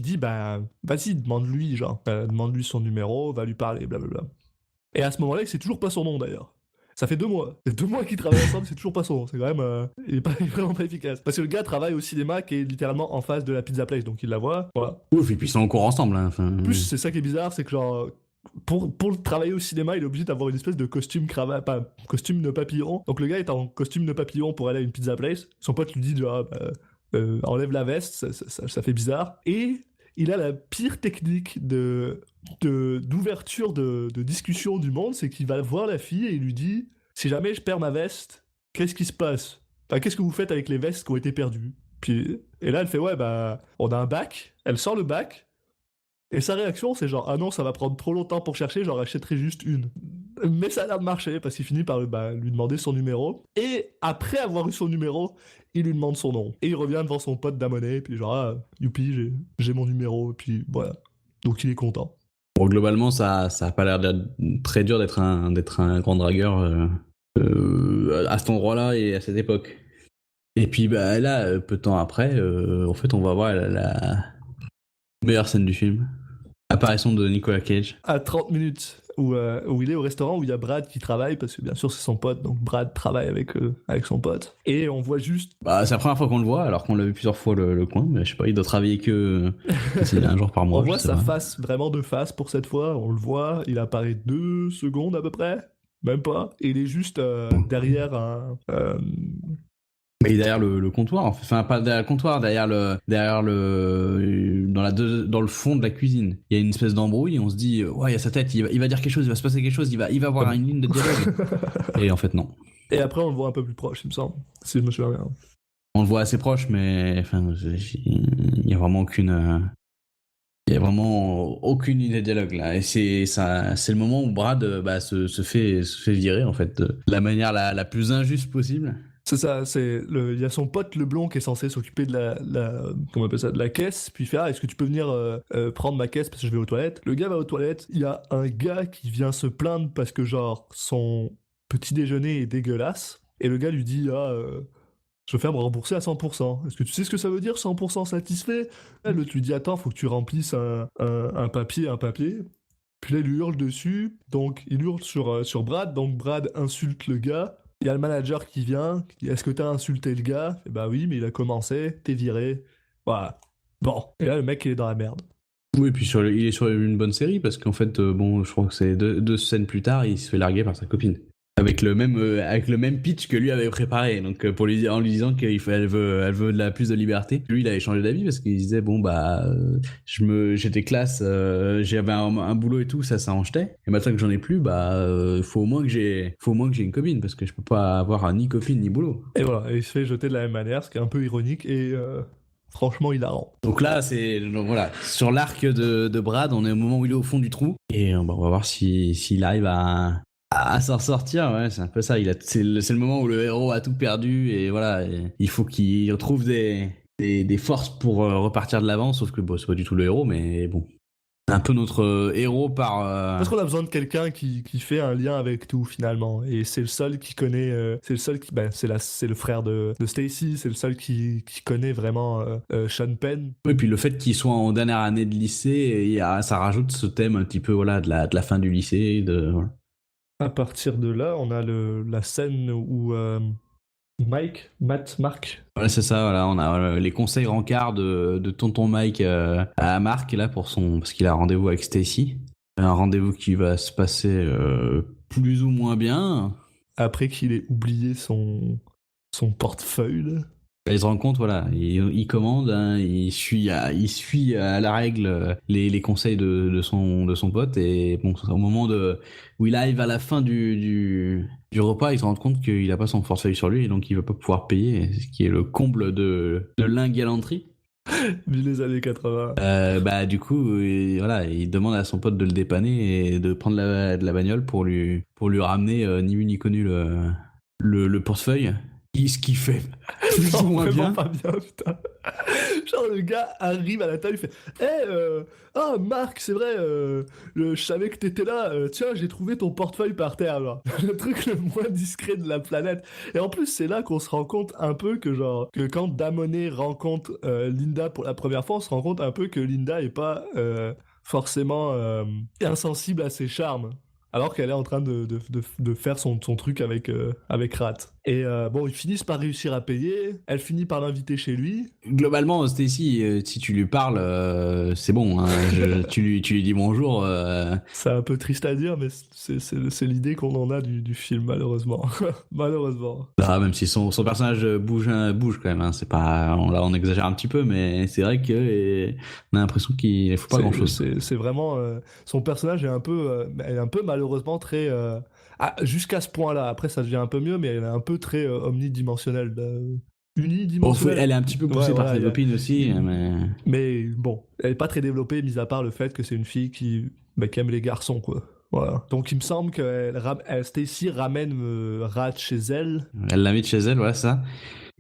dit, vas-y, demande-lui, demande-lui son numéro, va lui parler, blablabla. Et à ce moment-là, c'est toujours pas son nom, d'ailleurs. Ça fait 2 mois. C'est 2 mois qu'ils travaillent ensemble, c'est toujours pas son nom. C'est quand même... il est vraiment pas efficace. Parce que le gars travaille au cinéma qui est littéralement en face de la pizza place, donc il la voit, voilà. Ouf, et puis ils sont encore ensemble. Hein, En plus, c'est ça qui est bizarre, c'est que genre... Pour travailler au cinéma, il est obligé d'avoir une espèce de costume cravate, costume de papillon. Donc le gars est en costume de papillon pour aller à une pizza place. Son pote lui dit, enlève la veste, ça fait bizarre. Et... il a la pire technique d'ouverture de discussion du monde, c'est qu'il va voir la fille et il lui dit « Si jamais je perds ma veste, qu'est-ce qui se passe ? Enfin, qu'est-ce que vous faites avec les vestes qui ont été perdues ?» Et là, elle fait « Ouais, bah, on a un bac. » Elle sort le bac. Et sa réaction, c'est genre « Ah non, ça va prendre trop longtemps pour chercher, j'en rachèterai juste une. » Mais ça a l'air de marcher, parce qu'il finit par lui demander son numéro. Et après avoir eu son numéro, il lui demande son nom. Et il revient devant son pote d'Amonet, et puis genre « Ah, youpi, j'ai mon numéro. » Et puis voilà. Donc il est content. Bon, globalement, ça a pas l'air d'être très dur d'être un grand dragueur à cet endroit-là et à cette époque. Et puis bah, là, peu de temps après, en fait, on va voir la meilleure scène du film. Apparition de Nicolas Cage. À 30 minutes, où il est au restaurant, où il y a Brad qui travaille, parce que bien sûr c'est son pote, donc Brad travaille avec son pote. Et on voit juste... Bah, c'est la première fois qu'on le voit, alors qu'on l'a vu plusieurs fois le coin, mais je sais pas, il doit travailler que c'est un jour par mois. On voit sa face, vraiment de face pour cette fois, on le voit, il apparaît 2 secondes à peu près, même pas, et il est juste derrière un... Mais derrière le comptoir, enfin pas derrière le comptoir, derrière le dans le fond de la cuisine. Il y a une espèce d'embrouille et on se dit ouais, il y a sa tête, il va dire quelque chose, il va se passer quelque chose, il va avoir une ligne de dialogue. Et en fait non. Et après on le voit un peu plus proche, il me semble, si je me souviens bien. On le voit assez proche, mais enfin il y a vraiment aucune idée de dialogue là. Et c'est le moment où Brad se fait virer en fait de la manière la plus injuste possible. C'est ça, il y a son pote le blond qui est censé s'occuper de comment on appelle ça, de la caisse, puis il fait « Ah, est-ce que tu peux venir prendre ma caisse parce que je vais aux toilettes ?» Le gars va aux toilettes, il y a un gars qui vient se plaindre parce que genre son petit déjeuner est dégueulasse, et le gars lui dit « Ah, je vais faire me rembourser à 100%. Est-ce que tu sais ce que ça veut dire 100% satisfait ?» L'autre lui dit « Attends, faut que tu remplisses un papier. » Puis là, il lui hurle dessus, donc il hurle sur Brad, donc Brad insulte le gars. Il y a le manager qui vient, qui dit « Est-ce que t'as insulté le gars ?» Et bah oui, mais il a commencé, t'es viré. Voilà. Bon. Et là, le mec, il est dans la merde. Oui, puis il est sur une bonne série, parce qu'en fait, je crois que c'est deux scènes plus tard, il se fait larguer par sa copine. Avec le même pitch que lui avait préparé, donc en lui disant qu'elle veut plus de liberté. Lui, il avait changé d'avis parce qu'il disait bon bah j'étais classe, j'avais un boulot et tout, ça en jetait. Et maintenant que j'en ai plus, faut au moins que j'ai une copine parce que je peux pas avoir ni copine ni boulot. Et voilà, et il se fait jeter de la même manière, ce qui est un peu ironique et franchement hilarant. Donc là, voilà, sur l'arc de Brad, on est au moment où il est au fond du trou et on va voir s'il arrive à s'en sortir. Ouais, c'est un peu ça. C'est le moment où le héros a tout perdu et voilà, il faut qu'il retrouve des forces pour repartir de l'avant, sauf que c'est pas du tout le héros, mais bon. C'est un peu notre héros par... Parce qu'on a besoin de quelqu'un qui fait un lien avec tout finalement, et c'est le seul qui connaît, c'est le frère de Stacy, c'est le seul qui connaît vraiment Sean Penn. Oui, puis le fait qu'il soit en dernière année de lycée, ça rajoute ce thème un petit peu voilà de la fin du lycée, voilà. À partir de là, on a la scène où Mark. Voilà, c'est ça, voilà, on a les conseils rencarts de tonton Mike à Mark là parce qu'il a un rendez-vous avec Stacy. Un rendez-vous qui va se passer plus ou moins bien. Après qu'il ait oublié son portefeuille. Là. Il se rend compte, voilà, il commande, hein, il suit à la règle les conseils de son pote, et bon, au moment où il arrive à la fin du repas, il se rend compte qu'il a pas son portefeuille sur lui, et donc il va pas pouvoir payer, ce qui est le comble de l'ingalanterie. Vu les années 80. Du coup, voilà, il demande à son pote de le dépanner et de prendre de la bagnole pour lui ramener ni vu ni connu le portefeuille. Ce qui fait plus ou moins bien. Pas bien, putain. Genre le gars arrive à la table, il fait Marc, c'est vrai, je savais que t'étais là, tiens, j'ai trouvé ton portefeuille par terre, genre. Le truc le moins discret de la planète. Et en plus, c'est là qu'on se rend compte un peu que quand Damonet rencontre Linda pour la première fois, on se rend compte un peu que Linda est pas forcément insensible à ses charmes. Alors qu'elle est en train de faire son truc avec Rat. Et bon, ils finissent par réussir à payer. Elle finit par l'inviter chez lui. Globalement, Stacy, si tu lui parles, c'est bon. Hein, tu lui dis bonjour. C'est un peu triste à dire, mais c'est l'idée qu'on en a du film, malheureusement. Malheureusement. Ah, même si son personnage bouge quand même. Hein, c'est pas, là, on exagère un petit peu, mais c'est vrai que on a l'impression qu'il ne faut pas grand-chose. C'est vraiment... son personnage est un peu malheureusement très... jusqu'à ce point-là. Après, ça devient un peu mieux, mais elle est un peu très omnidimensionnelle. Bon, Unidimensionnelle. elle est un petit peu poussée Ouais, par voilà, ses copines aussi, mais... Mais bon, elle est pas très développée, mis à part le fait que c'est une fille qui aime les garçons, quoi. Voilà. Donc il me semble que Stacy ramène Rat chez elle. Elle l'invite chez elle, voilà ça.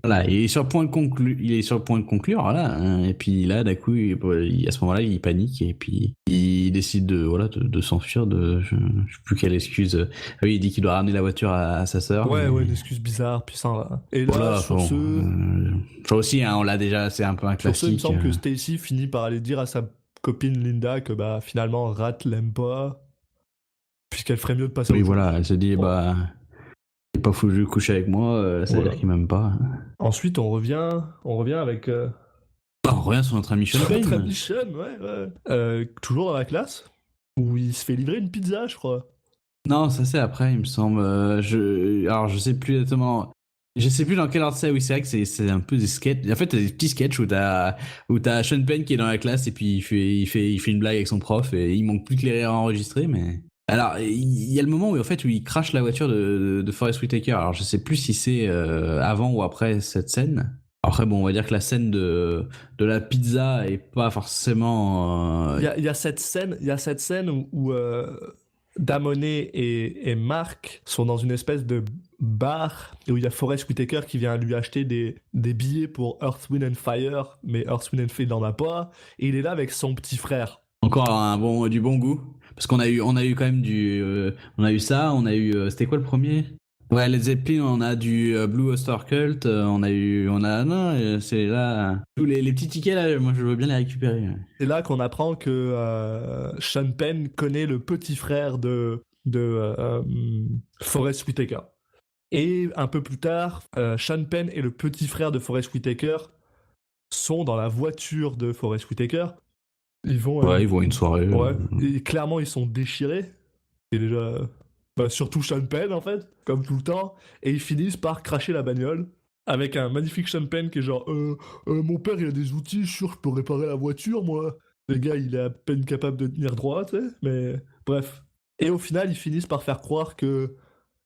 Voilà, il est sur le point de conclure, voilà. Hein, et puis là, d'un coup, à ce moment-là, il panique et puis il décide de s'enfuir. Je sais plus quelle excuse. Ah oui, il dit qu'il doit ramener la voiture à sa sœur. Ouais, mais... une excuse bizarre, puis ça va. Et là, voilà, sur bon, ce... ça aussi, hein, on l'a déjà, c'est un peu un Sur ce, il me classique. semble que Stacy finit par aller dire à sa copine Linda que finalement Rat l'aime pas, puisqu'elle ferait mieux de passer Oui, à autre voilà, chose. elle se dit, Bon. il est pas foutu de coucher avec moi, ça veut Voilà. dire qu'il m'aime pas. Ensuite, on revient avec On revient sur notre ami Sean notre Payne. ami Sean, ouais. Toujours dans la classe, où il se fait livrer une pizza, je crois. Non, ça c'est après, il me semble. Alors, je sais plus exactement. Je sais plus dans quel ordre c'est. Oui, c'est vrai que c'est un peu des sketchs. En fait, t'as des petits sketchs où t'as Sean Penn qui est dans la classe et puis il fait une blague avec son prof et il manque plus que les rires enregistrés, mais. Alors, il y a le moment où il crache la voiture de Forest Whitaker. Alors, je sais plus si c'est avant ou après cette scène. Après, bon, on va dire que la scène de la pizza est pas forcément. Il y a cette scène où Damone et Mark sont dans une espèce de bar et où il y a Forest Whitaker qui vient lui acheter des billets pour Earth, Wind and Fire, mais Earth, Wind and Fire, il n'en a pas, et il est là avec son petit frère. Encore du bon goût. Parce qu'on a eu quand même on a eu ça, on a eu, c'était quoi le premier? Ouais, Led Zeppelin, on a du Blue Oyster Cult, c'est là, tous les petits tickets là, moi je veux bien les récupérer. Ouais. C'est là qu'on apprend que Sean Penn connaît le petit frère de Forest Whitaker. Et un peu plus tard, Sean Penn et le petit frère de Forest Whitaker sont dans la voiture de Forest Whitaker. Ils vont ils vont à une soirée. Ouais, et clairement ils sont déchirés. Et déjà, surtout Sean Penn en fait, comme tout le temps. Et ils finissent par cracher la bagnole avec un magnifique Sean Penn qui est genre mon père il a des outils, je suis sûr que je peux réparer la voiture moi. Le gars il est à peine capable de tenir droit, tu sais. Mais bref. Et au final ils finissent par faire croire que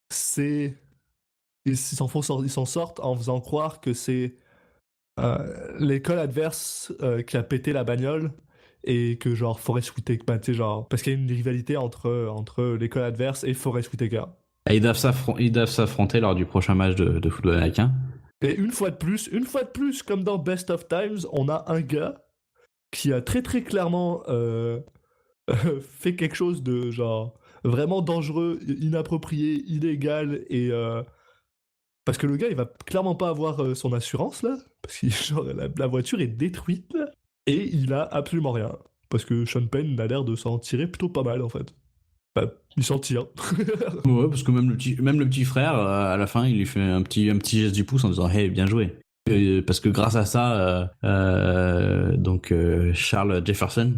c'est... Ils s'en sortent en faisant croire que c'est l'école adverse qui a pété la bagnole. Et que genre Forest Whitaker, parce qu'il y a une rivalité entre l'école adverse et Forest Whitaker. Et ils doivent s'affronter lors du prochain match de football américain. Et une fois de plus, comme dans Best of Times, on a un gars qui a très très clairement fait quelque chose de genre vraiment dangereux, inapproprié, illégal et parce que le gars il va clairement pas avoir son assurance là, parce que genre la voiture est détruite là. Et il a absolument rien. Parce que Sean Penn a l'air de s'en tirer plutôt pas mal, en fait. Il s'en tire. Ouais, parce que même le petit frère, à la fin, il lui fait un petit geste du pouce en disant « Hey, bien joué ». Parce que grâce à ça, Charles Jefferson,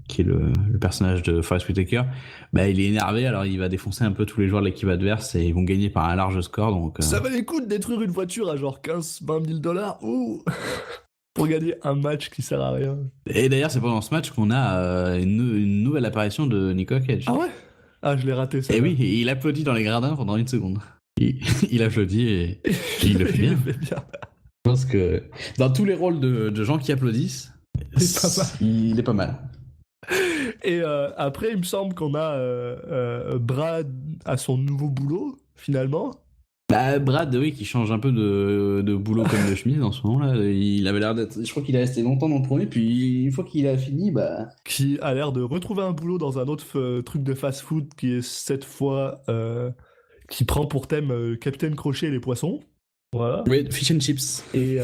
qui est le personnage de Forest Whitaker, il est énervé, alors il va défoncer un peu tous les joueurs de l'équipe adverse et ils vont gagner par un large score. Donc, Ça valait le coup de détruire une voiture à genre 15-20 000 $. Ouh pour gagner un match qui sert à rien. Et d'ailleurs, c'est pendant ce match qu'on a une nouvelle apparition de Nicolas Cage. Ah ouais? Ah, je l'ai raté ça. Et oui, il applaudit dans les gradins pendant 1 seconde. Il applaudit et il le fait bien. Je pense que dans tous les rôles de gens qui applaudissent, il est pas mal. Et après, il me semble qu'on a Brad à son nouveau boulot, finalement. Brad, oui, qui change un peu de boulot comme de chemise en ce moment-là. Il avait l'air d'être. Je crois qu'il est resté longtemps dans le premier, puis une fois qu'il a fini, Qui a l'air de retrouver un boulot dans un autre truc de fast-food qui est cette fois. Qui prend pour thème Capitaine Crochet et les poissons. Voilà. Oui, fish and chips. Et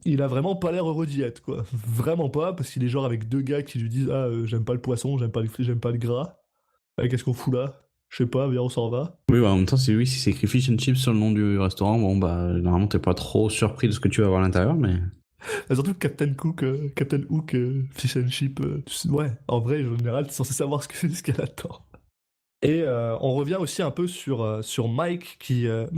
il a vraiment pas l'air heureux d'y être, quoi. Vraiment pas, parce qu'il est genre avec 2 gars qui lui disent j'aime pas le poisson, j'aime pas le gras. Qu'est-ce qu'on fout là? Je sais pas, viens, on s'en va. Oui, bah, en même temps, si c'est écrit Fish and Chips sur le nom du restaurant, bon, bah, normalement, t'es pas trop surpris de ce que tu vas voir à l'intérieur, mais. Et surtout Captain Hook, Fish and Chip, ouais, en vrai, en général, t'es censé savoir ce qu'elle attend. Et on revient aussi un peu sur Mike,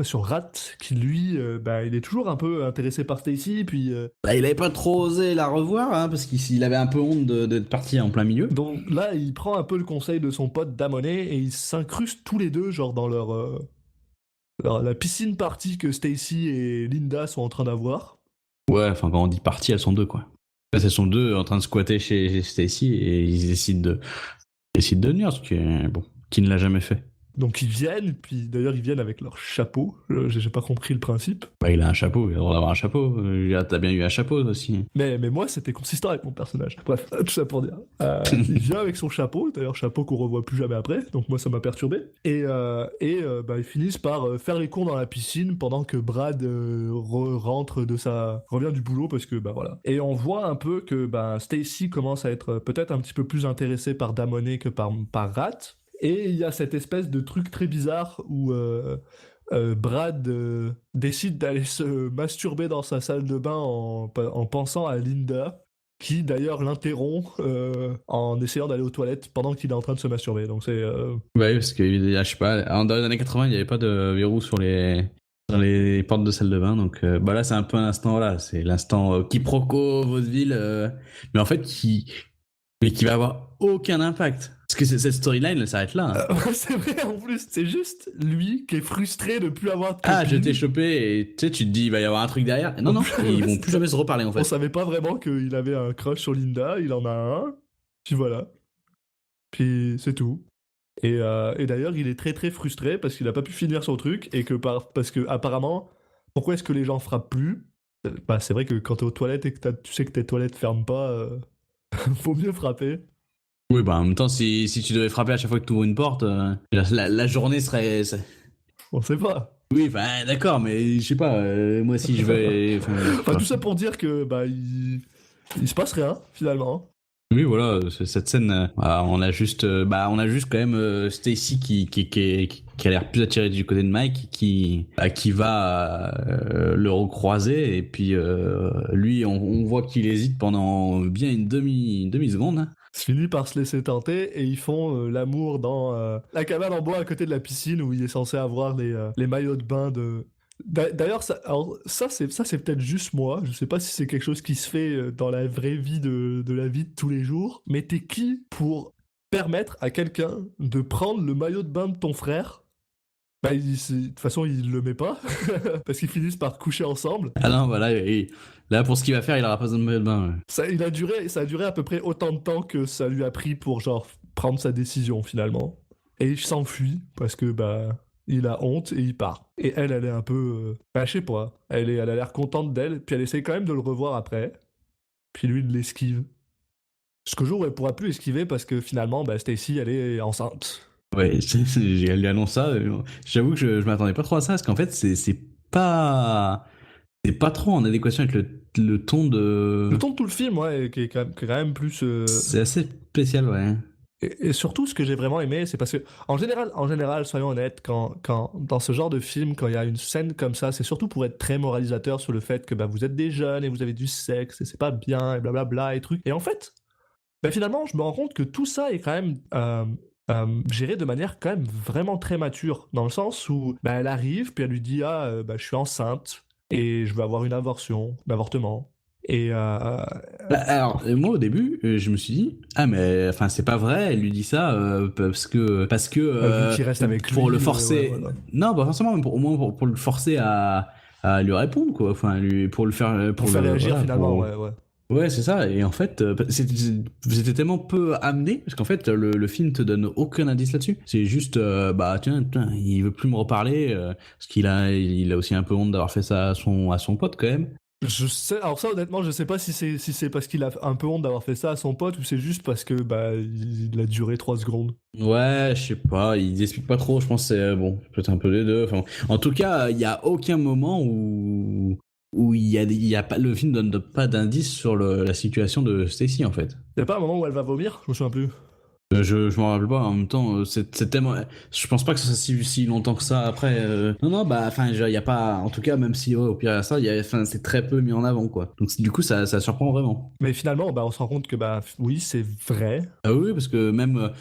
sur Rat, qui lui, bah, il est toujours un peu intéressé par Stacy, puis Bah, il avait pas trop osé la revoir, hein, parce qu'il avait un peu honte d'être parti en plein milieu. donc là, il prend un peu le conseil de son pote Damonet et ils s'incrustent tous les deux, genre dans la piscine party que Stacy et Linda sont en train d'avoir. Ouais, enfin, quand on dit parti, elles sont deux, quoi. Là, elles sont deux en train de squatter chez Stacy et ils décident de venir, ce qui est, bon, qui ne l'a jamais fait. Donc ils viennent, puis d'ailleurs ils viennent avec leur chapeau. J'ai pas compris le principe. Bah, il a un chapeau, il a le droit d'avoir un chapeau. T'as bien eu un chapeau aussi. Mais moi, c'était consistant avec mon personnage. Bref, tout ça pour dire. Il vient avec son chapeau, d'ailleurs, chapeau qu'on revoit plus jamais après, donc moi, ça m'a perturbé. Et bah, ils finissent par faire les cons dans la piscine pendant que Brad revient du boulot parce que, bah voilà. Et on voit un peu que bah, Stacy commence à être peut-être un petit peu plus intéressée par Damonet que par Rat. Et il y a cette espèce de truc très bizarre où Brad décide d'aller se masturber dans sa salle de bain en pensant à Linda, qui d'ailleurs l'interrompt en essayant d'aller aux toilettes pendant qu'il est en train de se masturber. Donc c'est... Ouais, parce que, je sais pas, dans les années 80, il n'y avait pas de verrou sur les portes de salle de bain, donc bah là, c'est un peu un instant, voilà, c'est l'instant quiproquo, vaudeville, mais en fait, qui va avoir aucun impact. Parce que cette storyline, elle s'arrête là. Hein. C'est vrai, en plus, c'est juste lui qui est frustré de plus avoir de copine. Ah, je t'ai chopé, et tu sais, tu te dis, il va y avoir un truc derrière. Et non, ils vont plus jamais se reparler, en fait. On savait pas vraiment qu'il avait un crush sur Linda, il en a un, puis voilà. Puis c'est tout. Et d'ailleurs, il est très très frustré parce qu'il a pas pu finir son truc, et que parce que apparemment, pourquoi est-ce que les gens frappent plus? Bah, c'est vrai que quand t'es aux toilettes et que tu sais que tes toilettes ferment pas, faut mieux frapper. Oui, bah en même temps, si tu devais frapper à chaque fois que tu ouvres une porte, la journée serait... On sait pas. Oui, enfin, d'accord, mais je sais pas, moi si je vais... Enfin, tout ça pour dire que bah il se passe rien finalement. Oui, voilà, cette scène, on a juste quand même Stacy qui a l'air plus attirée du côté de Mike, qui va le recroiser, et puis lui, on voit qu'il hésite pendant bien une demi-seconde. Hein. Se finit par se laisser tenter et ils font l'amour dans la cabane en bois à côté de la piscine où il est censé avoir les maillots de bain de... D'ailleurs, ça c'est peut-être juste moi. Je sais pas si c'est quelque chose qui se fait dans la vraie vie de la vie de tous les jours. Mais t'es qui pour permettre à quelqu'un de prendre le maillot de bain de ton frère? Bah, de toute façon, il le met pas parce qu'ils finissent par coucher ensemble. Ah non, voilà, là pour ce qu'il va faire, il aura pas besoin de maillot de bain. Ouais. Ça a duré à peu près autant de temps que ça lui a pris pour genre prendre sa décision finalement. Et il s'enfuit parce que bah il a honte et il part. Et elle est un peu... bah, je sais pas. Elle a l'air contente d'elle, puis elle essaie quand même de le revoir après. Puis lui, il l'esquive. Ce que jour, elle pourra plus esquiver parce que finalement, bah, Stacy, elle est enceinte. Ouais, elle lui annonce ça. J'avoue que je m'attendais pas trop à ça, parce qu'en fait, c'est pas trop en adéquation avec le ton de... Le ton de tout le film, ouais, qui est quand même plus... C'est assez spécial, ouais. Et surtout, ce que j'ai vraiment aimé, c'est parce que, en général, soyons honnêtes, quand dans ce genre de film, quand il y a une scène comme ça, c'est surtout pour être très moralisateur sur le fait que bah, vous êtes des jeunes et vous avez du sexe et c'est pas bien et blablabla et trucs. Et en fait, bah, finalement, je me rends compte que tout ça est quand même géré de manière quand même vraiment très mature, dans le sens où bah, elle arrive, puis elle lui dit ah, bah, je suis enceinte et je veux avoir un avortement. Et Alors, moi au début, je me suis dit, ah mais enfin c'est pas vrai, elle lui dit ça parce que vu qu'il reste avec pour lui, le forcer. ouais, voilà. Non, pas forcément, mais au moins pour le forcer à lui répondre quoi. Enfin, pour le faire Pour faire réagir voilà, finalement, ouais. Ouais, c'est ça. Et en fait, c'était tellement peu amené parce qu'en fait, le film te donne aucun indice là-dessus. C'est juste, bah tiens, il veut plus me reparler parce qu'il a aussi un peu honte d'avoir fait ça à son pote quand même. Je sais, alors ça honnêtement, je sais pas si c'est parce qu'il a un peu honte d'avoir fait ça à son pote ou c'est juste parce que bah il a duré 3 secondes. Ouais, je sais pas, il explique pas trop, je pense que c'est bon, peut-être un peu des deux. Enfin, en tout cas, il y a aucun moment où il y a pas, le film donne pas d'indice sur la situation de Stacy en fait. Y a pas un moment où elle va vomir? Je me souviens plus. Je m'en rappelle pas. En même temps, c'est tellement. Je pense pas que ça soit si longtemps que ça après. Non, bah, enfin, il y a pas. En tout cas, même si au pire il y a ça, enfin, c'est très peu mis en avant, quoi. Donc du coup, ça surprend vraiment. Mais finalement, bah, on se rend compte que bah oui, c'est vrai. Ah oui, parce que même.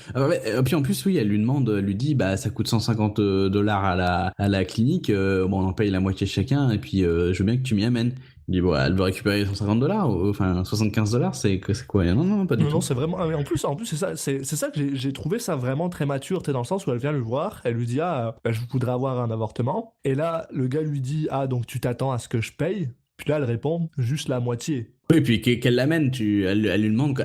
Puis en plus, oui, elle lui dit, bah, ça coûte $150 à la clinique. Bon, on en paye la moitié chacun, et puis je veux bien que tu m'y amènes. Il dit, bon, elle veut récupérer $150, enfin $75, c'est quoi? Non, pas du Non, tout. c'est vraiment. Ah, mais en plus, c'est ça, c'est ça que j'ai trouvé ça vraiment très mature, tu sais, dans le sens où elle vient le voir, elle lui dit ah, bah, je voudrais avoir un avortement, et là le gars lui dit ah donc tu t'attends à ce que je paye, puis là elle répond juste la moitié. Oui, et puis qu'elle l'amène, elle lui demande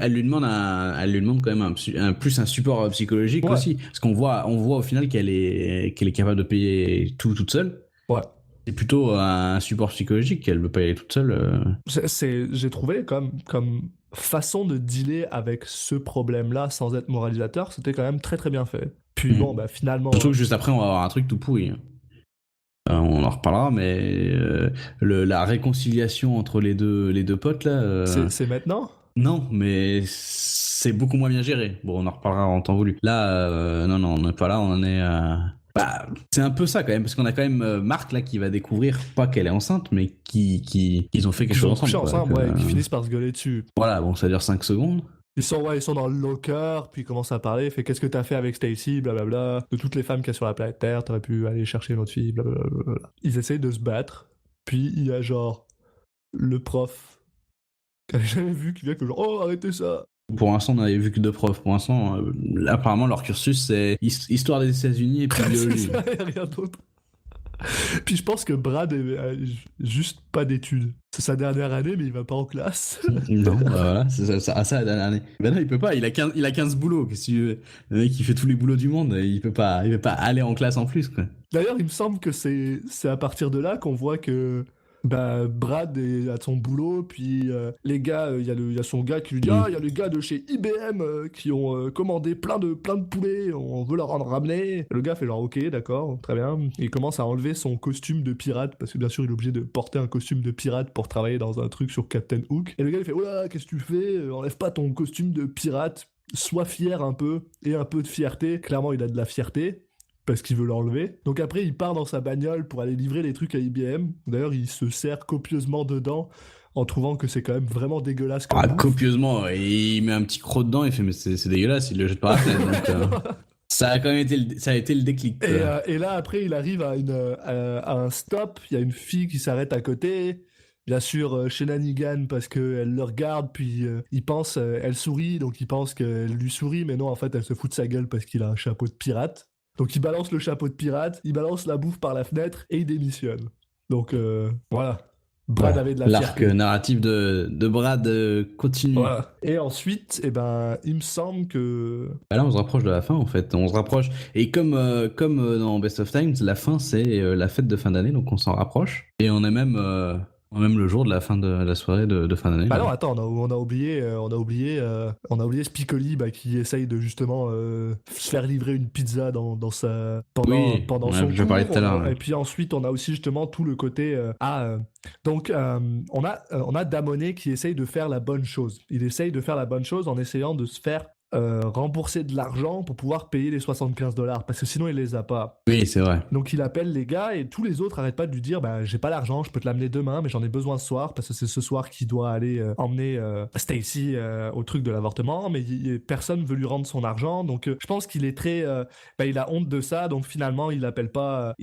quand même plus un support psychologique Ouais, aussi, parce qu'on voit au final qu'elle est capable de payer tout toute seule. ouais. C'est plutôt un support psychologique qu'elle veut pas y aller toute seule. J'ai trouvé comme façon de dealer avec ce problème-là sans être moralisateur, c'était quand même très très bien fait. Puis bon, Mhm. bah finalement. Surtout que juste après, on va avoir un truc tout pourri. On en reparlera, mais la réconciliation entre les deux potes là. C'est maintenant? Non, mais c'est beaucoup moins bien géré. Bon, on en reparlera en temps voulu. Là, non, on n'est pas là, on en est. Bah, c'est un peu ça quand même, parce qu'on a quand même Marc là qui va découvrir pas qu'elle est enceinte, mais qu'ils ont fait quelque Ils chose ont ensemble. couché Quoi, ensemble, que, ouais, qui finissent par se gueuler dessus. Voilà, bon, ça dure 5 secondes. Ils sont dans le locker, puis ils commencent à parler, fait qu'est-ce que t'as fait avec Stacy, blablabla, de toutes les femmes qu'il y a sur la planète Terre, t'aurais pu aller chercher une autre fille, blablabla. Ils essayent de se battre, puis il y a genre le prof qu'elle a jamais vu qui vient que genre oh arrêtez ça. Pour l'instant, on n'avait vu que deux profs. Pour l'instant, apparemment, leur cursus, c'est histoire des États-Unis et puis C'est biologie. ça, y a rien d'autre. Puis je pense que Brad a juste pas d'études. C'est sa dernière année, mais il va pas en classe. Non, bah voilà, c'est ça la dernière année. Ben non, il peut pas, il a 15 boulots. Qu'est-ce que tu veux? Le mec, il fait tous les boulots du monde, il peut pas aller en classe en plus, quoi. D'ailleurs, il me semble que c'est à partir de là qu'on voit que bah, Brad est à son boulot, puis les gars, il y a son gars qui lui dit ah, il y a les gars de chez IBM qui ont commandé plein de poulets, on veut leur en ramener. Et le gars fait genre ok, d'accord, très bien. Il commence à enlever son costume de pirate, parce que bien sûr, il est obligé de porter un costume de pirate pour travailler dans un truc sur Captain Hook. Et le gars, il fait oh là, qu'est-ce que tu fais? Enlève pas ton costume de pirate. Sois fier un peu, et un peu de fierté. Clairement, il a de la fierté parce qu'il veut l'enlever. Donc après, il part dans sa bagnole pour aller livrer les trucs à IBM. D'ailleurs, il se sert copieusement dedans en trouvant que c'est quand même vraiment dégueulasse comme bouffe. Copieusement, et il met un petit croc dedans, il fait mais c'est dégueulasse, il le jette par la fenêtre. Donc, ça a quand même été le déclic. Et là, après, il arrive à un stop. Il y a une fille qui s'arrête à côté. Bien sûr, shenanigan parce qu'elle le regarde, puis il pense, elle sourit, donc il pense qu'elle lui sourit, mais non, en fait, elle se fout de sa gueule parce qu'il a un chapeau de pirate. Donc il balance le chapeau de pirate, il balance la bouffe par la fenêtre et il démissionne. Donc voilà. Brad avait de la L'arc fierté. narratif de Brad continue. Voilà. Et ensuite, eh ben, il me semble que... Bah là, on se rapproche de la fin, en fait. On se rapproche. Et comme dans Best of Times, la fin, c'est la fête de fin d'année, donc on s'en rapproche. Et on est même le jour de la fin de la soirée de fin d'année. Bah non, attends, on a oublié Spicoli bah, qui essaye de justement se faire livrer une pizza dans sa pendant son je cours. parlais tout à l'heure. Et puis ensuite, on a aussi justement tout le côté donc on a Damonet qui essaye de faire la bonne chose. Il essaye de faire la bonne chose en essayant de se faire rembourser de l'argent pour pouvoir payer les $75 parce que sinon il les a pas. Oui, c'est vrai. Donc il appelle les gars et tous les autres arrêtent pas de lui dire bah j'ai pas l'argent, je peux te l'amener demain mais j'en ai besoin ce soir parce que c'est ce soir qu'il doit aller emmener Stacy au truc de l'avortement mais personne veut lui rendre son argent donc je pense qu'il est très il a honte de ça donc finalement il appelle pas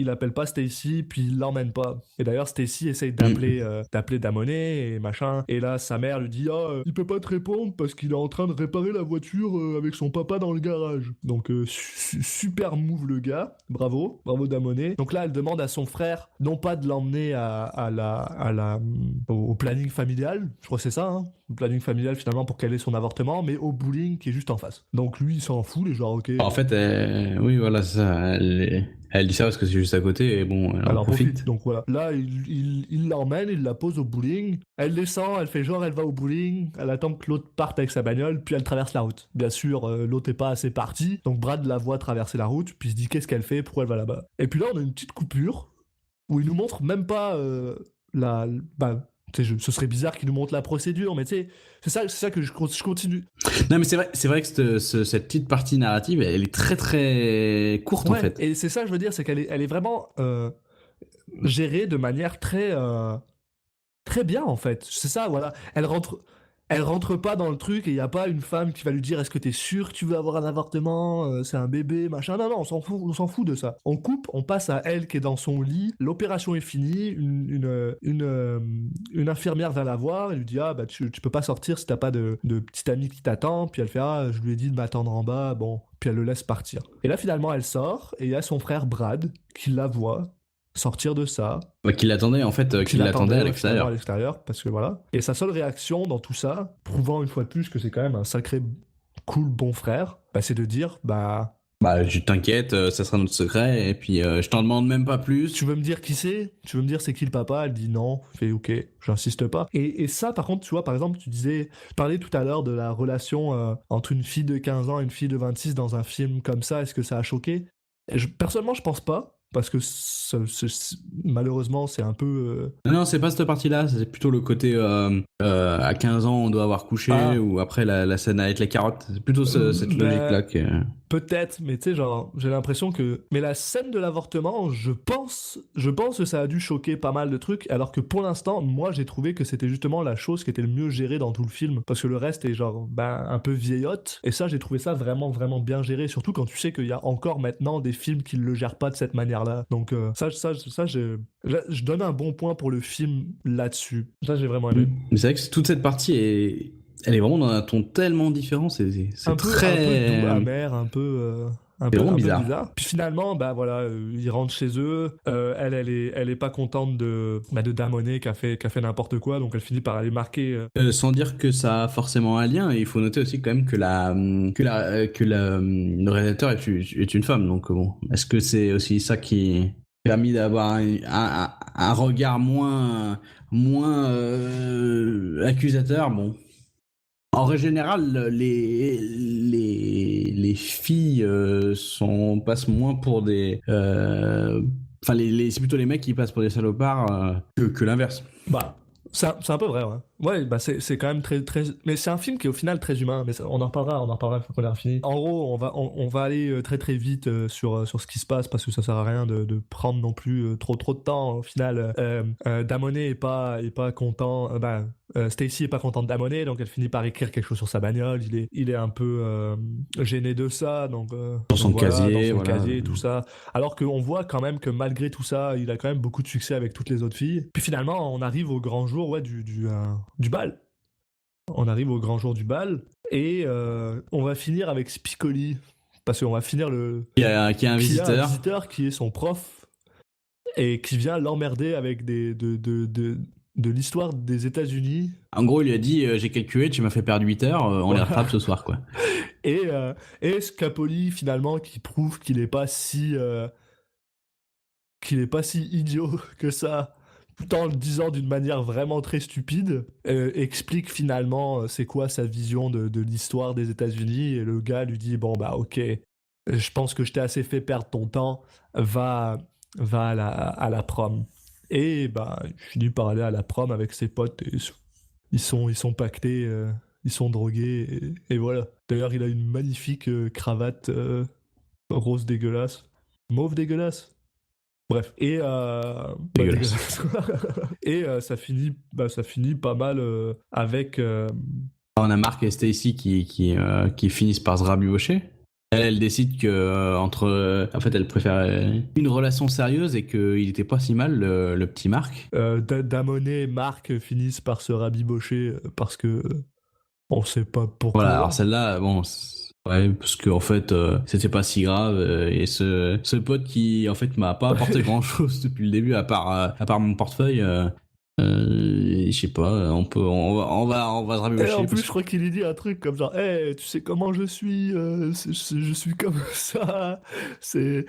Stacy puis il l'emmène pas. Et d'ailleurs Stacy essaye d'appeler Damonet et machin et là sa mère lui dit il peut pas te répondre parce qu'il est en train de réparer la voiture avec son papa dans le garage. Donc super move le gars, bravo Damonet. Donc là elle demande à son frère non pas de l'emmener au planning familial, je crois que c'est ça, hein, le planning familial finalement pour qu'elle ait son avortement, mais au bowling qui est juste en face. Donc lui il s'en fout, les genre ok. En fait, oui voilà, c'est ça. Elle dit ça parce que c'est juste à côté et bon, elle en profite. Donc voilà. Là, il l'emmène, il la pose au bowling. Elle descend, elle fait genre, elle va au bowling. Elle attend que l'autre parte avec sa bagnole, puis elle traverse la route. Bien sûr, l'autre est pas assez parti. Donc Brad la voit traverser la route, puis il se dit qu'est-ce qu'elle fait, pourquoi elle va là-bas. Et puis là, on a une petite coupure où il nous montre même pas Ce serait bizarre qu'il nous montre la procédure, mais tu sais, c'est ça que je continue. Non, mais c'est vrai que cette petite partie narrative, elle est très très courte en fait. Et c'est ça que je veux dire, c'est qu'elle est vraiment gérée de manière très bien en fait. C'est ça, voilà. Elle rentre pas dans le truc et il y a pas une femme qui va lui dire est-ce que t'es sûr que tu veux avoir un avortement, c'est un bébé, machin. Non, on s'en fout de ça. On coupe, on passe à elle qui est dans son lit, l'opération est finie, une infirmière va la voir et lui dit ah bah tu peux pas sortir si t'as pas de petite amie qui t'attend. Puis elle fait ah je lui ai dit de m'attendre en bas, bon. Puis elle le laisse partir. Et là finalement elle sort et il y a son frère Brad qui la voit sortir de ça. Qui l'attendait en fait, qui l'attendait à l'extérieur. À l'extérieur, parce que voilà. Et sa seule réaction dans tout ça, prouvant une fois de plus que c'est quand même un sacré cool bon frère, bah, c'est de dire bah tu t'inquiète, ça sera notre secret et puis je t'en demande même pas plus. Tu veux me dire qui c'est ? Tu veux me dire c'est qui le papa ? Elle dit non. Fait ok, j'insiste pas. Et ça par contre, tu vois, par exemple, tu parlais tout à l'heure de la relation entre une fille de 15 ans et une fille de 26 dans un film comme ça, est-ce que ça a choqué ? Personnellement, je pense pas. Parce que malheureusement, c'est un peu... Non, c'est pas cette partie-là, c'est plutôt le côté à 15 ans, on doit avoir couché, ou après la scène avec les carottes. C'est plutôt cette logique-là que... Peut-être, mais tu sais, genre, j'ai l'impression que... Mais la scène de l'avortement, je pense que ça a dû choquer pas mal de trucs, alors que pour l'instant, moi, j'ai trouvé que c'était justement la chose qui était le mieux gérée dans tout le film, parce que le reste est genre, un peu vieillotte, et ça, j'ai trouvé ça vraiment, vraiment bien géré, surtout quand tu sais qu'il y a encore maintenant des films qui le gèrent pas de cette manière-là. Donc ça je donne un bon point pour le film là-dessus. Ça, j'ai vraiment aimé. Mais c'est vrai que toute cette partie elle est vraiment dans un ton tellement différent, c'est très... un peu doux, amer, un peu bizarre. Puis finalement, bah voilà, ils rentrent chez eux. Elle est pas contente de Damonet qui a fait n'importe quoi, donc elle finit par aller marquer. Sans dire que ça a forcément un lien, et il faut noter aussi quand même que le réalisateur est une femme, donc bon, est-ce que c'est aussi ça qui a permis d'avoir un regard moins accusateur, bon. En règle générale, les filles passent moins pour des... Enfin, c'est plutôt les mecs qui passent pour des salopards que l'inverse. Bah, c'est un peu vrai, ouais. Ouais, bah c'est quand même très... Mais c'est un film qui est au final très humain, mais on en reparlera une fois qu'on a fini. En gros, on va aller très très vite sur ce qui se passe, parce que ça sert à rien de prendre non plus trop de temps. Au final, Damonet est pas content... Stacy est pas contente de Damonet, donc elle finit par écrire quelque chose sur sa bagnole. Il est un peu gêné de ça, donc dans son casier, tout ça. Alors qu'on voit quand même que malgré tout ça, il a quand même beaucoup de succès avec toutes les autres filles. Puis finalement, on arrive au grand jour du bal. On arrive au grand jour du bal et on va finir avec Spicoli, parce qu'on va finir qui a un visiteur qui est son prof et qui vient l'emmerder avec de l'histoire des États-Unis. En gros, il lui a dit j'ai calculé, tu m'as fait perdre 8 heures, on les rattrape ce soir, quoi. Et Scapoli, finalement, qui prouve qu'il est pas si idiot que ça, tout en le disant d'une manière vraiment très stupide, explique finalement c'est quoi sa vision de l'histoire des États-Unis. Et le gars lui dit bon bah ok, je pense que je t'ai assez fait perdre ton temps, va à la prom. Et bah, il finit par aller à la prom avec ses potes. Et ils sont pactés, ils sont drogués. Et voilà. D'ailleurs, il a une magnifique cravate rose dégueulasse. Mauve dégueulasse. Bref. Et, dégueulasse. Et ça finit pas mal avec... On a Mark et Stacy qui finissent par se rabibocher. Elle décide que en fait, elle préfère une relation sérieuse et qu'il était pas si mal le petit Marc. Damonet et Marc finissent par se rabibocher parce que on sait pas pourquoi. Voilà, alors celle-là, bon, ouais, parce qu'en fait, c'était pas si grave et ce pote qui en fait m'a pas apporté grand-chose depuis le début à part mon portefeuille. Je sais pas, on va se rabibocher. En plus, je crois qu'il lui dit un truc comme genre, hey, tu sais comment je suis, je suis comme ça, c'est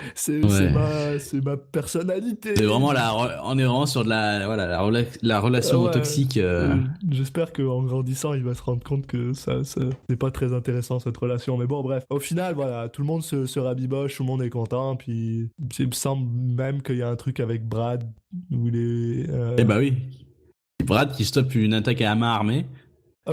ma personnalité. C'est vraiment on est vraiment sur de la relation toxique. J'espère qu'en grandissant, il va se rendre compte que ça c'est pas très intéressant cette relation. Mais bon, bref, au final, voilà, tout le monde se rabiboche, tout le monde est content, puis il me semble même qu'il y a un truc avec Brad où il est. Eh bah oui. Brad qui stoppe une attaque à main armée.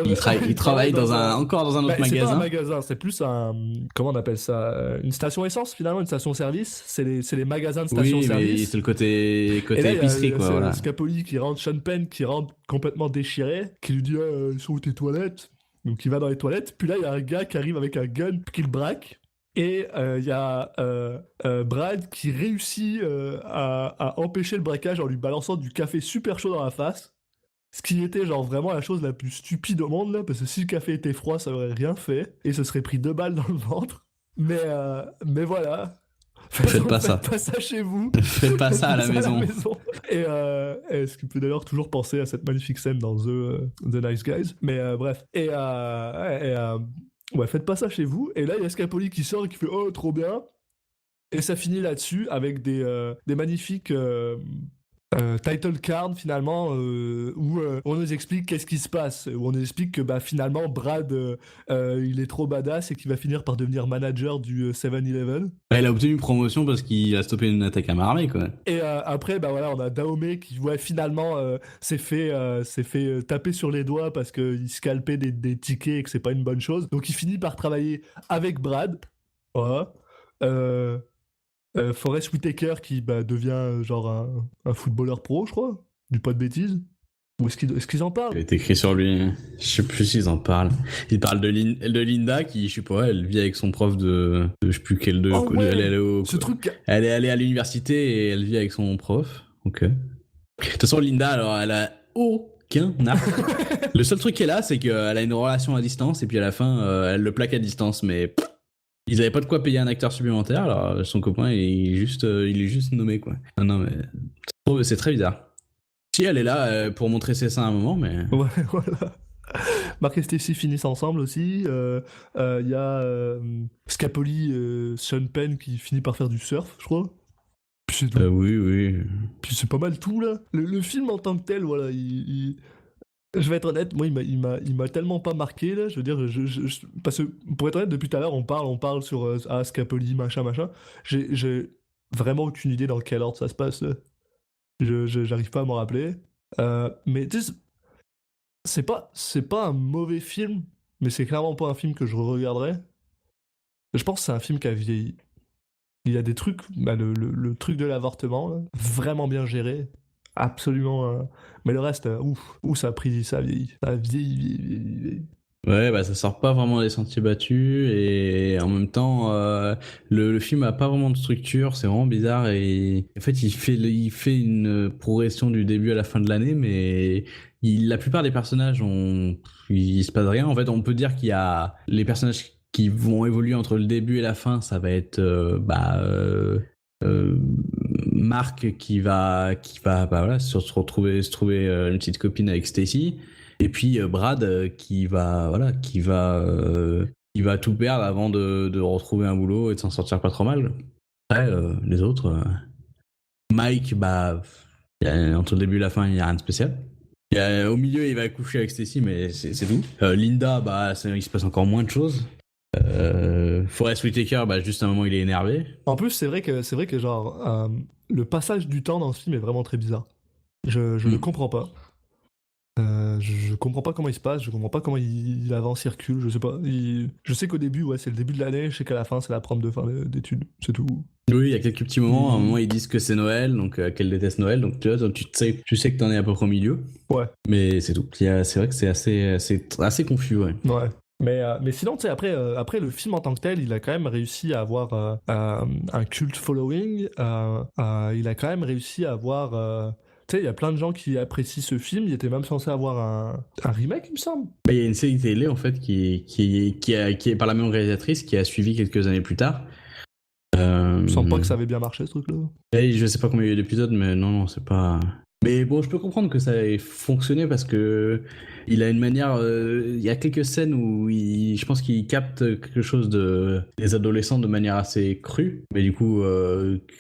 Il travaille encore dans un autre C'est pas un magasin. magasin, c'est plus un. Comment on appelle ça? Une station essence finalement, une station-service. C'est les magasins de Oui, mais station-service. c'est le côté Et là, épicerie, quoi. Voilà. Scapoli qui rentre, Sean Penn qui rentre complètement déchiré, qui lui dit sont où tes toilettes? Donc il va dans les toilettes. Puis là, il y a un gars qui arrive avec un gun qui le braque. Et il y a Brad qui réussit à empêcher le braquage en lui balançant du café super chaud dans la face. Ce qui était genre vraiment la chose la plus stupide au monde là, parce que si le café était froid, ça aurait rien fait et ce serait pris 2 balles dans le ventre. Mais voilà. Faites pas ça. Faites pas ça chez vous. Faites pas ça à la maison. Et ce qui peut d'ailleurs toujours penser à cette magnifique scène dans The Nice Guys. Mais bref. Ouais, faites pas ça chez vous. Et là, il y a Scapoli qui sort et qui fait oh trop bien. Et ça finit là-dessus avec des magnifiques. Title card finalement où on nous explique qu'est-ce qui se passe, où on nous explique que finalement Brad il est trop badass et qu'il va finir par devenir manager du 7-Eleven. Il a obtenu une promotion parce qu'il a stoppé une attaque à main armée, quoi. Et après voilà, on a Dahomey qui finalement s'est fait taper sur les doigts parce qu'il scalpait des tickets et que c'est pas une bonne chose, donc il finit par travailler avec Brad. Voilà. Forest Whitaker qui devient genre un footballeur pro, je crois. Du pas de bêtises. Ou est-ce qu'ils en parlent? Il est écrit sur lui. Je sais plus s'ils en parlent. Ils parlent de Linda qui, je sais pas, elle vit avec son prof de je sais plus quel de. Oh ouais, ce truc. Elle est allée à l'université et elle vit avec son prof. Ok. De toute façon, Linda, alors, elle a aucun arc. Le seul truc qu'elle a, c'est qu'elle a une relation à distance et puis à la fin, elle le plaque à distance, mais. Ils avaient pas de quoi payer un acteur supplémentaire, alors son copain il est juste nommé, quoi. Non mais c'est très bizarre. Si elle est là pour montrer ses seins à un moment, mais. Ouais, voilà. Mark et Stacy finissent ensemble aussi. Il y a Scapoli, Sean Penn qui finit par faire du surf, je crois. Puis c'est tout. Oui. Puis c'est pas mal tout là. Le film en tant que tel, voilà, je vais être honnête, moi il m'a tellement pas marqué là, je veux dire, parce que pour être honnête, depuis tout à l'heure on parle sur Scapoli, machin. J'ai vraiment aucune idée dans quel ordre ça se passe là. J'arrive pas à m'en rappeler. Mais tu sais, c'est pas un mauvais film, mais c'est clairement pas un film que je regarderais. Je pense que c'est un film qui a vieilli. Il y a des trucs, le truc de l'avortement, là, vraiment bien géré. Absolument. Mais le reste, ça a vieilli. Ça a vieilli. Ouais, ça sort pas vraiment des sentiers battus et en même temps, le film a pas vraiment de structure, c'est vraiment bizarre et en fait il fait une progression du début à la fin de l'année, mais la plupart des personnages il se passe rien. En fait, on peut dire qu'il y a les personnages qui vont évoluer entre le début et la fin, ça va être Mark qui va voilà, se trouver une petite copine avec Stacy, et puis Brad qui va tout perdre avant de retrouver un boulot et de s'en sortir pas trop mal. Après les autres, Mike, entre le début et la fin il y a rien de spécial. Au milieu il va coucher avec Stacy, mais c'est tout. Linda, il se passe encore moins de choses. Forest Whitaker, juste à un moment il est énervé. En plus c'est vrai que genre le passage du temps dans ce film est vraiment très bizarre. Je ne comprends pas. Je comprends pas comment il se passe, je comprends pas comment il avance, il recule, je sais pas. Je sais qu'au début, ouais, c'est le début de l'année, je sais qu'à la fin, c'est la prom de fin d'études, c'est tout. Oui, il y a quelques petits moments. À un moment, ils disent que c'est Noël, donc qu'elle déteste Noël, donc tu sais que t'en es à peu près au milieu. Ouais. Mais c'est tout. C'est vrai que c'est assez confus, ouais. Ouais. Mais sinon, tu sais, après le film en tant que tel, il a quand même réussi à avoir un cult following. Il a quand même réussi à avoir. Tu sais, il y a plein de gens qui apprécient ce film. Il était même censé avoir un remake, il me semble. Il y a une série télé, en fait, qui est par la même réalisatrice, qui a suivi quelques années plus tard. Je sens pas que ça avait bien marché, ce truc-là. Je sais pas combien il y a eu d'épisodes, mais non, c'est pas... Mais bon, je peux comprendre que ça ait fonctionné parce que il a une manière... il y a quelques scènes où je pense qu'il capte quelque chose des adolescents de manière assez crue, mais du coup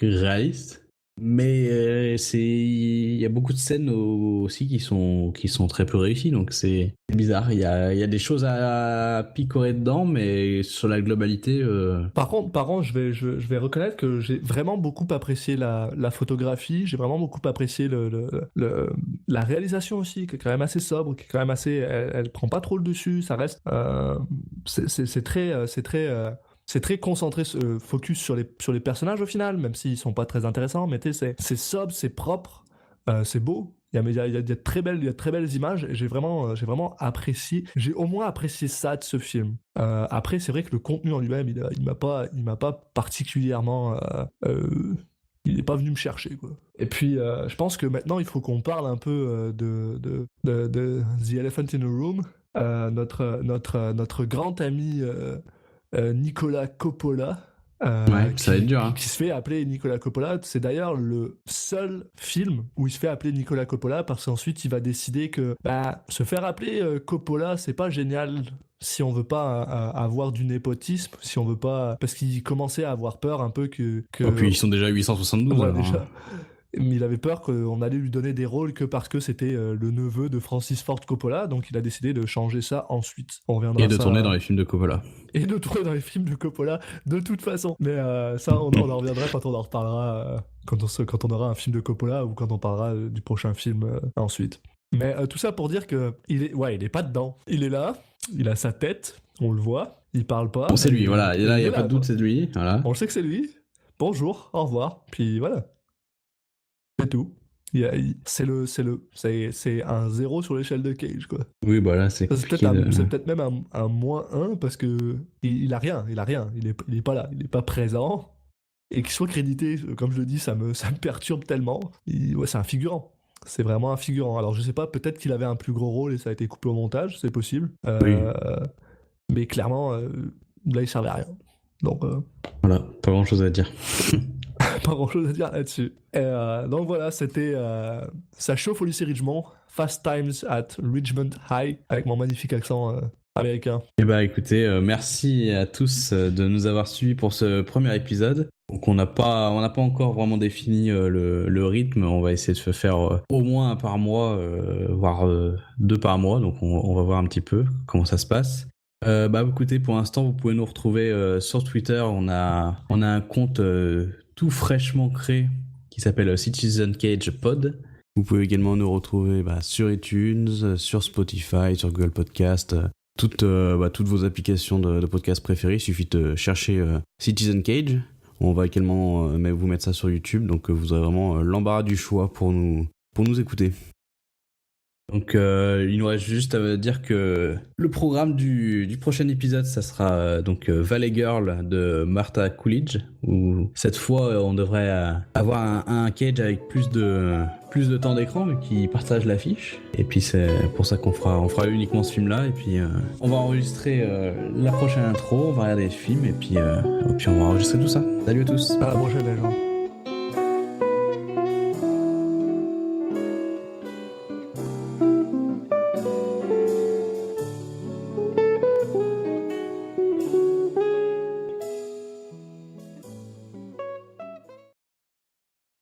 réaliste. Mais il y a beaucoup de scènes aussi qui sont très peu réussies, donc c'est bizarre. Il y a des choses à picorer dedans, mais sur la globalité. Par contre, je vais reconnaître que j'ai vraiment beaucoup apprécié la photographie, j'ai vraiment beaucoup apprécié la réalisation aussi, qui est quand même assez sobre, qui est quand même assez, elle prend pas trop le dessus, ça reste, c'est très concentré, focus sur les personnages au final, même s'ils sont pas très intéressants, mais tu sais, c'est sobre, c'est propre, c'est beau. Il y a de très belles images et j'ai vraiment apprécié. J'ai au moins apprécié ça de ce film. Après, c'est vrai que le contenu en lui-même, il m'a pas particulièrement. Il n'est pas venu me chercher, quoi. Et puis, je pense que maintenant, il faut qu'on parle un peu de The Elephant in the Room, notre grand ami Nicolas Coppola. Ouais, ça va être dur. Hein. Qui se fait appeler Nicolas Coppola. C'est d'ailleurs le seul film où il se fait appeler Nicolas Coppola parce qu'ensuite il va décider que se faire appeler Coppola, c'est pas génial si on veut pas avoir du népotisme, si on veut pas, parce qu'il commençait à avoir peur un peu que... Et puis ils sont déjà 872. Ouais, alors. déjà. Mais il avait peur qu'on allait lui donner des rôles que parce que c'était le neveu de Francis Ford Coppola, donc il a décidé de changer ça ensuite. On reviendra Et de tourner dans les films de Coppola. Et de tourner dans les films de Coppola, de toute façon. Mais ça, on en reviendra quand on en reparlera, quand on aura un film de Coppola ou quand on parlera du prochain film ensuite. Mais tout ça pour dire que il est pas dedans. Il est là, il a sa tête, on le voit, il parle pas. Bon, c'est lui, voilà. Et là, il n'y a pas de doute, c'est lui. Voilà. On sait que c'est lui. Bonjour, au revoir, puis voilà. C'est tout. C'est un 0 sur l'échelle de Cage, quoi. Oui, bah là, c'est peut-être même un -1 parce que il a rien. Il est pas là, il est pas présent. Et qu'il soit crédité, comme je le dis, ça me perturbe tellement. C'est un figurant. C'est vraiment un figurant. Alors je sais pas, peut-être qu'il avait un plus gros rôle et ça a été coupé au montage, c'est possible. Oui. Mais clairement, là il servait à rien. Donc voilà, pas grand chose à dire. Pas grand chose à dire là-dessus. Donc voilà, c'était ça chauffe au lycée Ridgemont, Fast Times at Richmond High, avec mon magnifique accent américain. Et bah écoutez, merci à tous de nous avoir suivis pour ce premier épisode. Donc on n'a pas encore vraiment défini le rythme. On va essayer de se faire au moins un par mois, voire 2 par mois. Donc on va voir un petit peu comment ça se passe. Écoutez, pour l'instant, vous pouvez nous retrouver sur Twitter. On a un compte tout fraîchement créé qui s'appelle Citizen Cage Pod. Vous pouvez également nous retrouver sur iTunes, sur Spotify, sur Google Podcast, toutes vos applications de podcast préférées. Il suffit de chercher Citizen Cage. On va également vous mettre ça sur YouTube, donc vous aurez vraiment l'embarras du choix pour nous écouter. Donc il nous reste juste à dire que le programme du prochain épisode, ça sera Valley Girl de Martha Coolidge, où cette fois on devrait avoir un Cage avec plus de temps d'écran mais qui partage l'affiche. Et puis c'est pour ça qu'on fera uniquement ce film-là. Et puis on va enregistrer la prochaine intro, on va regarder le film et puis on va enregistrer tout ça. Salut à tous. À la prochaine les gens.